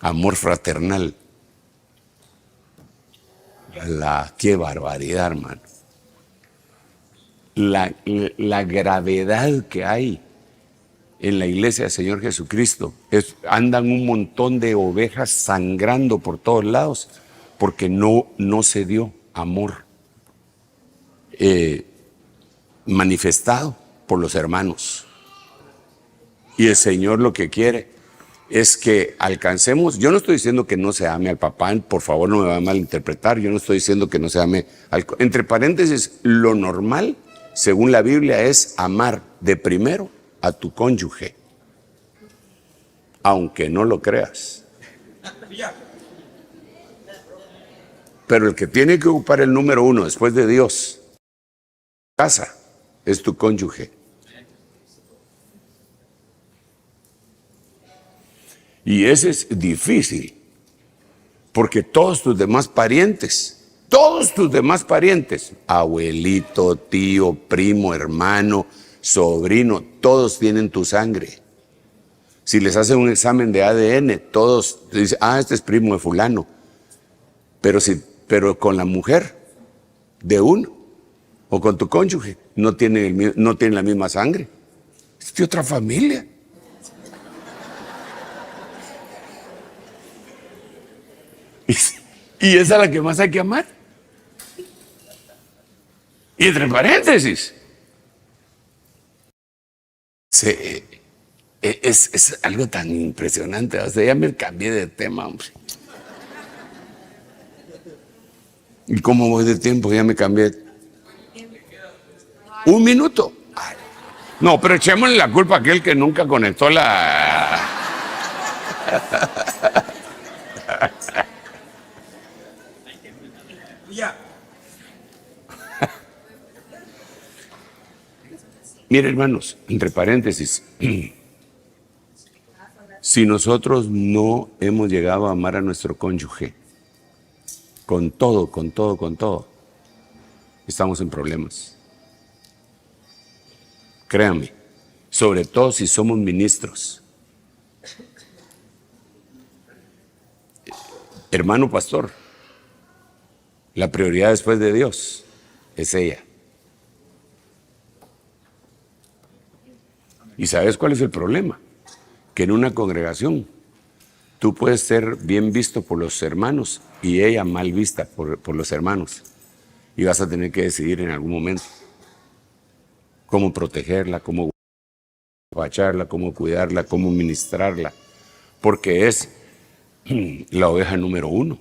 Amor fraternal. Qué barbaridad, hermano. La gravedad que hay en la iglesia del Señor Jesucristo. Andan un montón de ovejas sangrando por todos lados porque no se dio amor manifestado por los hermanos. Y el Señor lo que quiere es que alcancemos. Yo no estoy diciendo que no se ame al papá, por favor no me va a malinterpretar. Yo no estoy diciendo que no se ame entre paréntesis, lo normal según la Biblia es amar de primero a tu cónyuge, aunque no lo creas. Pero el que tiene que ocupar el número uno después de Dios, casa, es tu cónyuge. Y ese es difícil, porque todos tus demás parientes, abuelito, tío, primo, hermano, sobrino, todos tienen tu sangre. Si les hacen un examen de ADN, todos dicen, este es primo de fulano. Pero con la mujer de uno o con tu cónyuge, no tienen la misma sangre. Es de otra familia. Y esa es la que más hay que amar. Y entre paréntesis, es algo tan impresionante. O sea, ya me cambié de tema, hombre. ¿Y cómo voy de tiempo? Ya me cambié. ¿Un minuto? Ay. No, pero echémosle la culpa a aquel que nunca conectó la... Mire, hermanos, entre paréntesis, si nosotros no hemos llegado a amar a nuestro cónyuge, con todo, estamos en problemas. Créanme, sobre todo si somos ministros. Hermano pastor, la prioridad después de Dios es ella. ¿Y sabes cuál es el problema? Que en una congregación tú puedes ser bien visto por los hermanos y ella mal vista por los hermanos. Y vas a tener que decidir en algún momento cómo protegerla, cómo apacharla, cómo cuidarla, cómo ministrarla. Porque es la oveja número uno.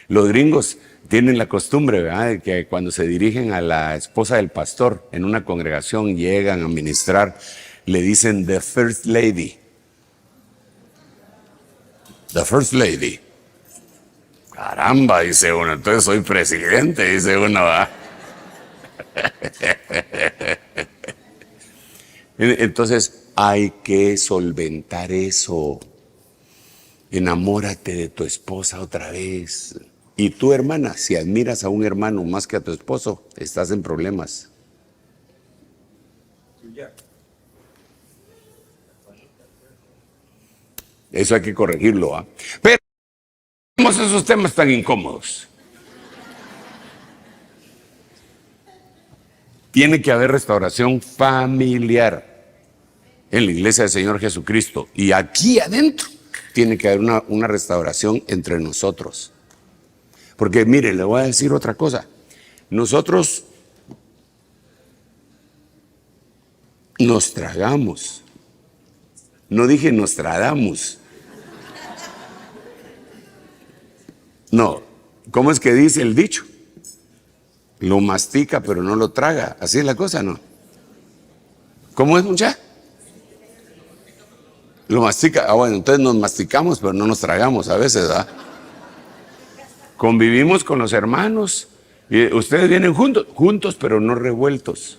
Los gringos tienen la costumbre, ¿verdad?, de que cuando se dirigen a la esposa del pastor en una congregación, llegan a ministrar, le dicen the first lady. The first lady. Caramba, dice uno, entonces soy presidente, dice uno, ¿verdad? Entonces hay que solventar eso. Enamórate de tu esposa otra vez. Y tú, hermana, si admiras a un hermano más que a tu esposo, estás en problemas. Eso hay que corregirlo, ¿ah? Pero tenemos esos temas tan incómodos. Tiene que haber restauración familiar en la iglesia del Señor Jesucristo. Y aquí adentro tiene que haber una restauración entre nosotros. Porque mire, le voy a decir otra cosa. Nosotros nos tragamos. No dije nos tradamos. No, ¿cómo es que dice el dicho? Lo mastica pero no lo traga. Así es la cosa, ¿no? ¿Cómo es, muchacha? Lo mastica. Ah, bueno, entonces nos masticamos pero no nos tragamos a veces, ¿verdad? Convivimos con los hermanos y ustedes vienen juntos pero no revueltos.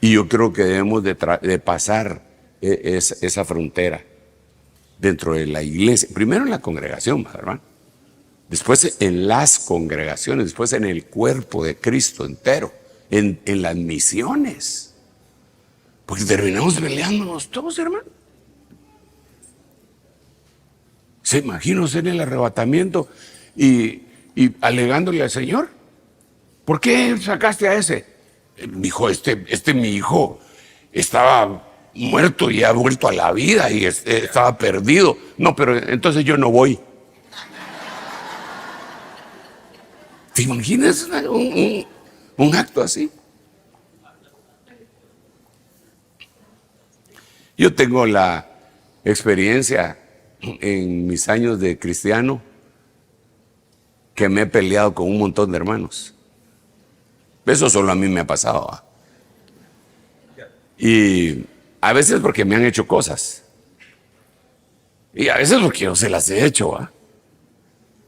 Y yo creo que debemos de pasar esa frontera dentro de la iglesia. Primero en la congregación, hermano. Después en las congregaciones, después en el cuerpo de Cristo entero, en las misiones. Porque terminamos peleándonos todos, hermano. ¿Se imagina usted en el arrebatamiento y alegándole al Señor? ¿Por qué sacaste a ese? Dijo, mi hijo estaba muerto y ha vuelto a la vida y estaba perdido. No, pero entonces yo no voy. ¿Te imaginas un acto así? Yo tengo la experiencia en mis años de cristiano que me he peleado con un montón de hermanos. Eso solo a mí me ha pasado, ¿va? Y a veces porque me han hecho cosas. Y a veces porque yo se las he hecho, ¿va?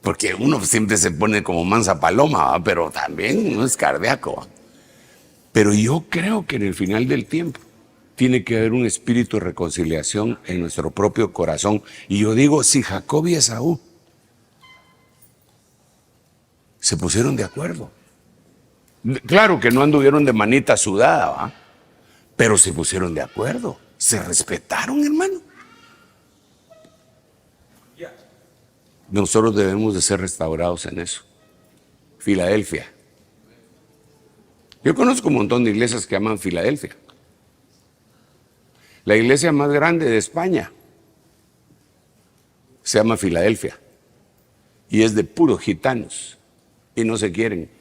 Porque uno siempre se pone como mansa paloma, ¿va? Pero también no es cardíaco, ¿va? Pero yo creo que en el final del tiempo tiene que haber un espíritu de reconciliación en nuestro propio corazón. Y yo digo, si Jacob y Esaú se pusieron de acuerdo. Claro que no anduvieron de manita sudada, ¿va? Pero se pusieron de acuerdo, se respetaron, hermano. Nosotros debemos de ser restaurados en eso. Filadelfia. Yo conozco un montón de iglesias que llaman Filadelfia. La iglesia más grande de España se llama Filadelfia y es de puros gitanos y no se quieren.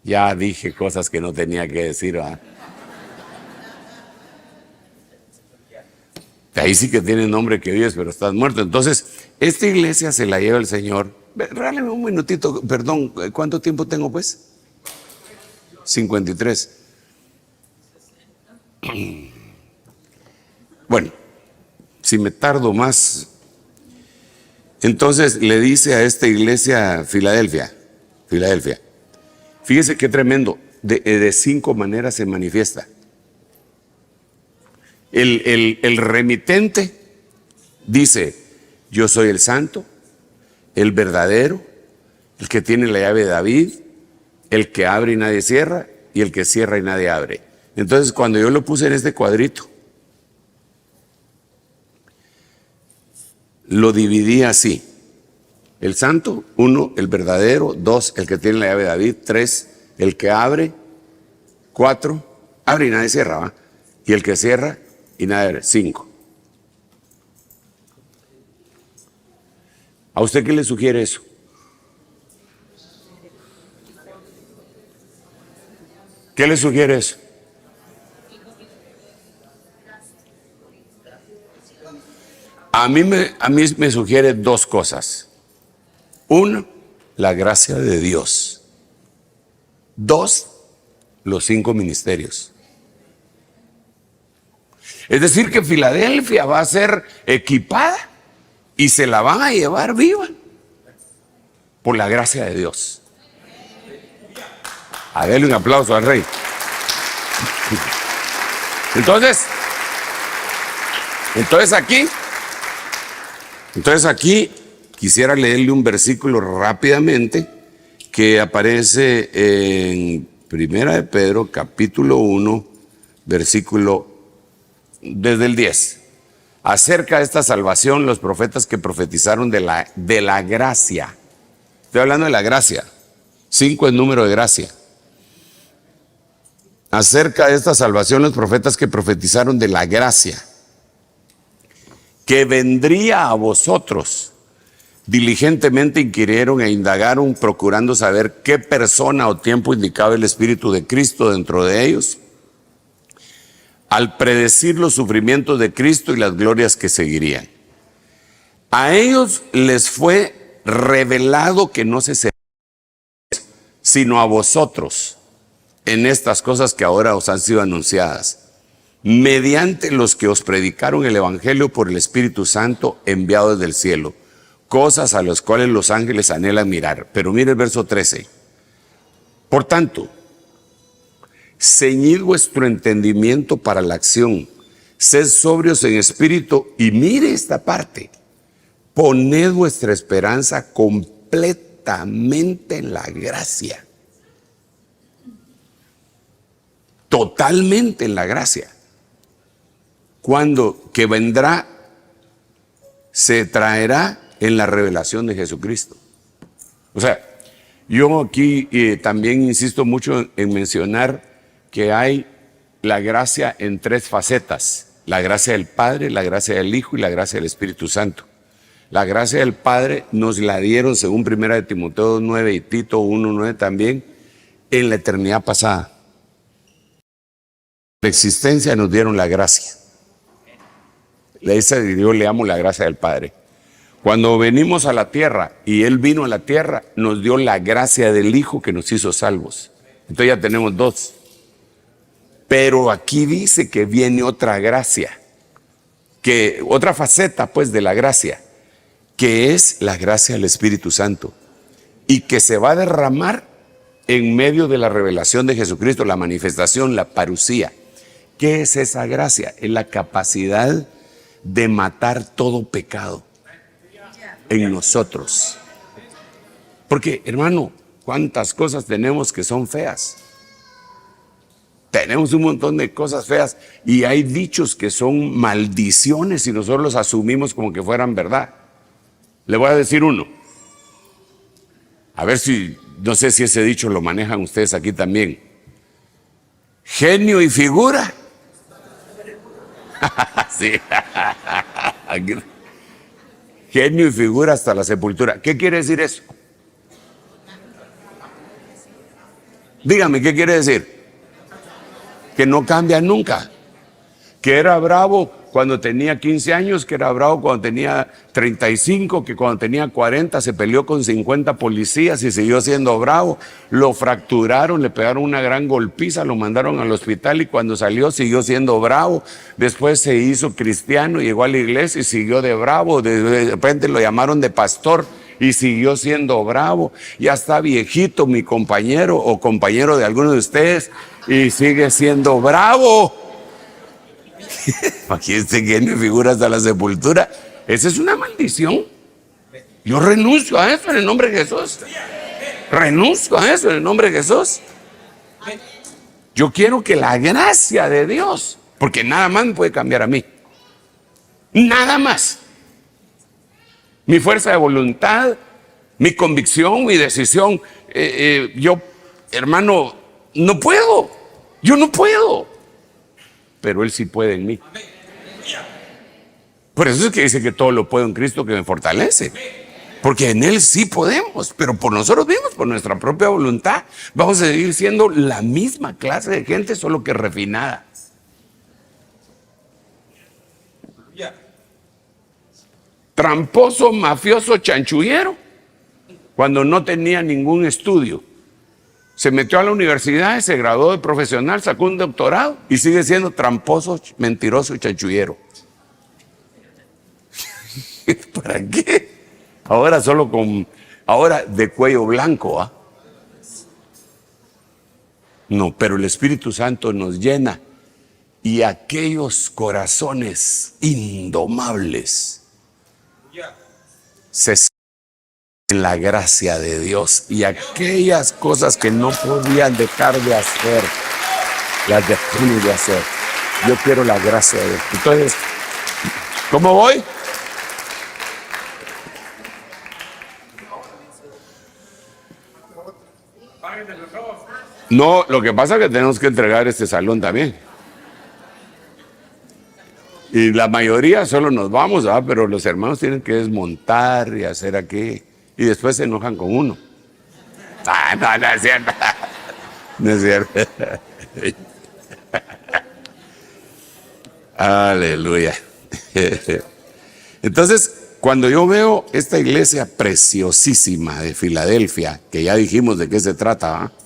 Ya dije cosas que no tenía que decir, ¿verdad? Ahí sí que tiene nombre que vives, pero estás muerto. Entonces, esta iglesia se la lleva el Señor. Regálame un minutito, perdón, ¿cuánto tiempo tengo pues? 53. Bueno, si me tardo más, entonces le dice a esta iglesia Filadelfia, fíjese qué tremendo, de 5 maneras se manifiesta. El remitente dice, yo soy el santo, el verdadero, el que tiene la llave de David, el que abre y nadie cierra, y el que cierra y nadie abre. Entonces, cuando yo lo puse en este cuadrito, lo dividí así. El santo, 1, el verdadero, 2, el que tiene la llave de David, 3, el que abre, 4, abre y nadie cierra, ¿va? Y el que cierra y nadie abre, 5. ¿A usted qué le sugiere eso? ¿Qué le sugiere eso? A mí me sugiere dos cosas. Uno, la gracia de Dios. Dos, los 5 ministerios. Es decir, que Filadelfia va a ser equipada y se la van a llevar viva por la gracia de Dios. A darle un aplauso al rey. Entonces aquí quisiera leerle un versículo rápidamente que aparece en Primera de Pedro, capítulo 1, versículo desde el 10. Acerca de esta salvación, los profetas que profetizaron de la gracia. Estoy hablando de la gracia. 5 es número de gracia. Acerca de esta salvación, los profetas que profetizaron de la gracia que vendría a vosotros, diligentemente inquirieron e indagaron, procurando saber qué persona o tiempo indicaba el Espíritu de Cristo dentro de ellos, al predecir los sufrimientos de Cristo y las glorias que seguirían. A ellos les fue revelado que no se será, sino a vosotros, en estas cosas que ahora os han sido anunciadas, mediante los que os predicaron el Evangelio por el Espíritu Santo enviado desde el cielo, cosas a las cuales los ángeles anhelan mirar. Pero mire el verso 13. Por tanto, ceñid vuestro entendimiento para la acción, sed sobrios en espíritu y mire esta parte, poned vuestra esperanza completamente en la gracia, totalmente en la gracia. Cuando que vendrá, se traerá en la revelación de Jesucristo. O sea, yo aquí también insisto mucho en mencionar que hay la gracia en 3 facetas: la gracia del Padre, la gracia del Hijo y la gracia del Espíritu Santo. La gracia del Padre nos la dieron, según 1 de Timoteo 9 y Tito 1:9 también, en la eternidad pasada. La existencia nos dieron la gracia. Yo le amo la gracia del Padre. Cuando venimos a la tierra y Él vino a la tierra, nos dio la gracia del Hijo que nos hizo salvos. Entonces ya tenemos 2. Pero aquí dice que viene otra gracia, otra faceta pues de la gracia, que es la gracia del Espíritu Santo, y que se va a derramar en medio de la revelación de Jesucristo, la manifestación, la parusía. ¿Qué es esa gracia? Es la capacidad de matar todo pecado en nosotros. Porque, hermano, cuántas cosas tenemos que son feas. Tenemos un montón de cosas feas y hay dichos que son maldiciones y nosotros los asumimos como que fueran verdad. Le voy a decir uno. A ver si, no sé si ese dicho lo manejan ustedes aquí también. Genio y figura. Sí. Genio y figura hasta la sepultura. ¿Qué quiere decir eso? Dígame, ¿qué quiere decir? Que no cambia nunca. Que era bravo cuando tenía 15 años, que era bravo cuando tenía 35, que cuando tenía 40 se peleó con 50 policías y siguió siendo bravo. Lo fracturaron, le pegaron una gran golpiza, lo mandaron al hospital y cuando salió siguió siendo bravo. Después se hizo cristiano, llegó a la iglesia y siguió de bravo. De repente lo llamaron de pastor y siguió siendo bravo. Ya está viejito mi compañero o compañero de alguno de ustedes y sigue siendo bravo. Aquí este genio figura hasta la sepultura. Esa es una maldición. Yo renuncio a eso en el nombre de Jesús. Renuncio a eso en el nombre de Jesús. Yo quiero que la gracia de Dios, porque nada más me puede cambiar a mí. Nada más. Mi fuerza de voluntad, mi convicción, mi decisión. Yo, hermano, no puedo. Yo no puedo. Pero Él sí puede en mí. Por eso es que dice que todo lo puedo en Cristo que me fortalece. Porque en Él sí podemos, pero por nosotros mismos, por nuestra propia voluntad, vamos a seguir siendo la misma clase de gente, solo que refinada. tramposo, mafioso, chanchullero, cuando no tenía ningún estudio. Se metió a la universidad, se graduó de profesional, sacó un doctorado y sigue siendo tramposo, mentiroso y chanchullero. ¿Para qué? Ahora de cuello blanco, ¿ah? No, pero el Espíritu Santo nos llena y aquellos corazones indomables se en la gracia de Dios y aquellas cosas que no podían dejar de hacer, las dejan de hacer. Yo quiero la gracia de Dios. Entonces, ¿cómo voy? No, lo que pasa es que tenemos que entregar este salón también. Y la mayoría solo nos vamos, ¿verdad? Pero los hermanos tienen que desmontar y hacer aquí. Y después se enojan con uno. Ah, no es cierto. No es cierto. Aleluya. Entonces, cuando yo veo esta iglesia preciosísima de Filadelfia, que ya dijimos de qué se trata, ¿eh?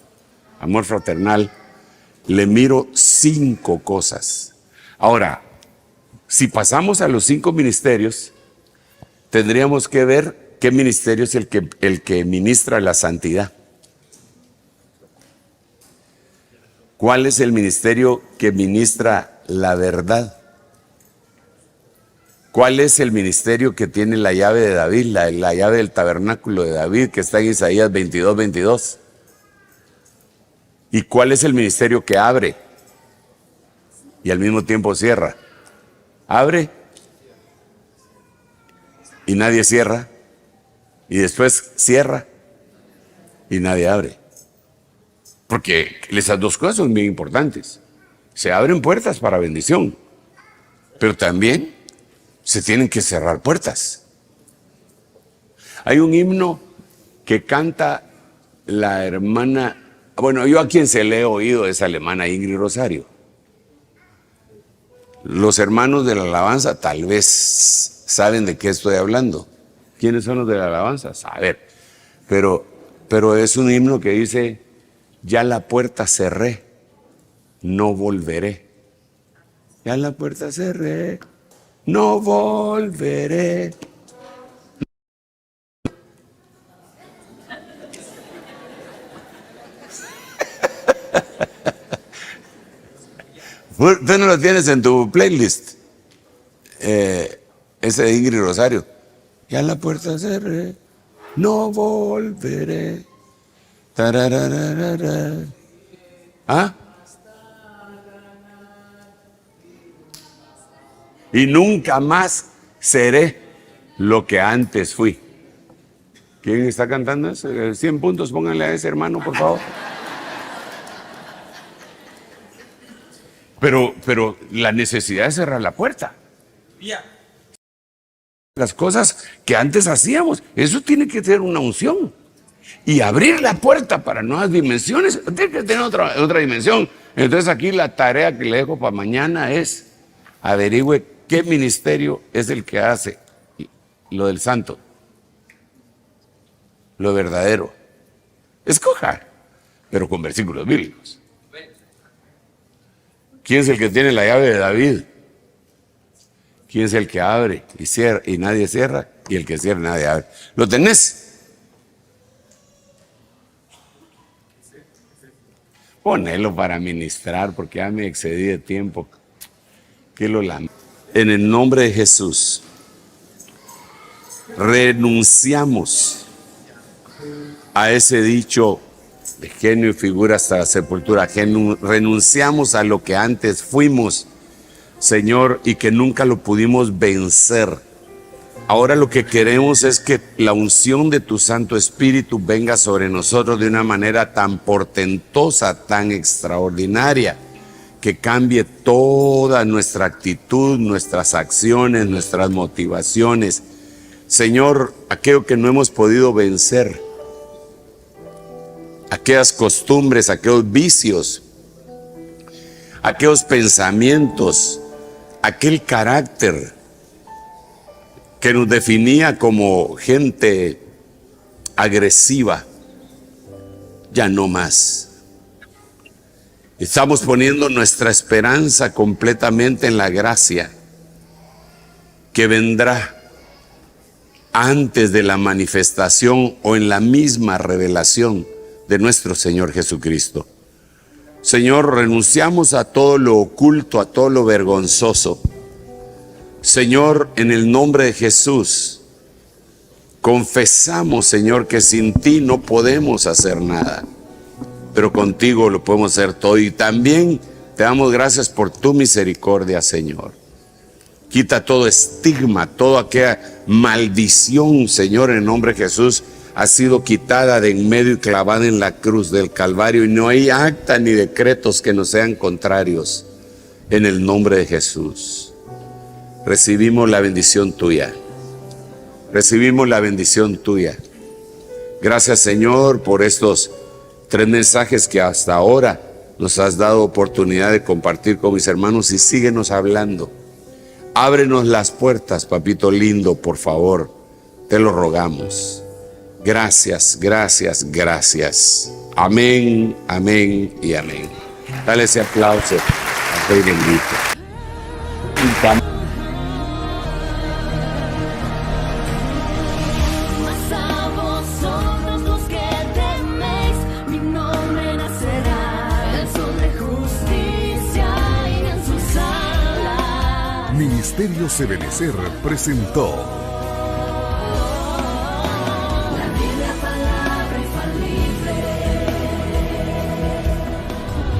Amor fraternal, le miro 5 cosas. Ahora, si pasamos a los 5 ministerios, tendríamos que ver qué ministerio es el que ministra la santidad. ¿Cuál es el ministerio que ministra la verdad? ¿Cuál es el ministerio que tiene la llave de David, la llave del tabernáculo de David, que está en Isaías 22:22? ¿Y cuál es el ministerio que abre y al mismo tiempo cierra? Abre y nadie cierra, y después cierra y nadie abre. Porque esas 2 cosas son bien importantes. Se abren puertas para bendición, pero también se tienen que cerrar puertas. Hay un himno que canta la hermana, bueno, yo a quien se le he oído es a la hermana Ingrid Rosario. Los hermanos de la alabanza tal vez saben de qué estoy hablando. ¿Quiénes son los de la alabanza? A ver, pero es un himno que dice: ya la puerta cerré, no volveré. Ya la puerta cerré, no volveré. Tú no lo tienes en tu playlist, ese de Ingrid Rosario. Ya la puerta cerré, no volveré. Tararararara. ¿Ah? Y nunca más seré lo que antes fui. ¿Quién está cantando eso? 100 puntos, pónganle a ese hermano, por favor. Pero la necesidad de cerrar la puerta. Las cosas que antes hacíamos, eso tiene que tener una unción. Y abrir la puerta para nuevas dimensiones, tiene que tener otra dimensión. Entonces aquí la tarea que le dejo para mañana es: averigüe qué ministerio es el que hace lo del santo, lo verdadero. Escoja, pero con versículos bíblicos. ¿Quién es el que tiene la llave de David? ¿Quién es el que abre y cierra y nadie cierra? Y el que cierra nadie abre. ¿Lo tenés? Ponelo para ministrar, porque ya me excedí de tiempo. Que lo lamento. En el nombre de Jesús, renunciamos a ese dicho de genio y figura hasta la sepultura. Renunciamos a lo que antes fuimos, Señor, y que nunca lo pudimos vencer. Ahora lo que queremos es que la unción de tu Santo Espíritu venga sobre nosotros de una manera tan portentosa, tan extraordinaria, que cambie toda nuestra actitud, nuestras acciones, nuestras motivaciones. Señor, aquello que no hemos podido vencer, aquellas costumbres, aquellos vicios, aquellos pensamientos, aquel carácter que nos definía como gente agresiva, ya no más. Estamos poniendo nuestra esperanza completamente en la gracia que vendrá antes de la manifestación o en la misma revelación de nuestro Señor Jesucristo. Señor, renunciamos a todo lo oculto, a todo lo vergonzoso. Señor, en el nombre de Jesús, confesamos, Señor, que sin ti no podemos hacer nada, pero contigo lo podemos hacer todo. Y también te damos gracias por tu misericordia, Señor. Quita todo estigma, toda aquella maldición, Señor, en el nombre de Jesús, ha sido quitada de en medio y clavada en la cruz del Calvario, y no hay acta ni decretos que nos sean contrarios, en el nombre de Jesús. Recibimos la bendición tuya. Recibimos la bendición tuya. Gracias, Señor, por estos 3 mensajes que hasta ahora nos has dado oportunidad de compartir con mis hermanos, y síguenos hablando. Ábrenos las puertas, papito lindo, por favor. Te lo rogamos. Gracias, gracias, gracias. Amén, amén y amén. Dale ese aplauso al Rey bendito. Mas a vosotros los que teméis, mi nombre nacerá, el sol de justicia y en sus alas. Ministerios Ebenecer presentó La Biblia, palabra infalible.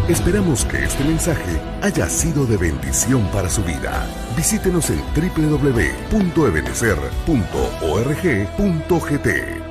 Esperamos que este mensaje haya sido de bendición para su vida. Visítenos en www.ebenecer.org.gt.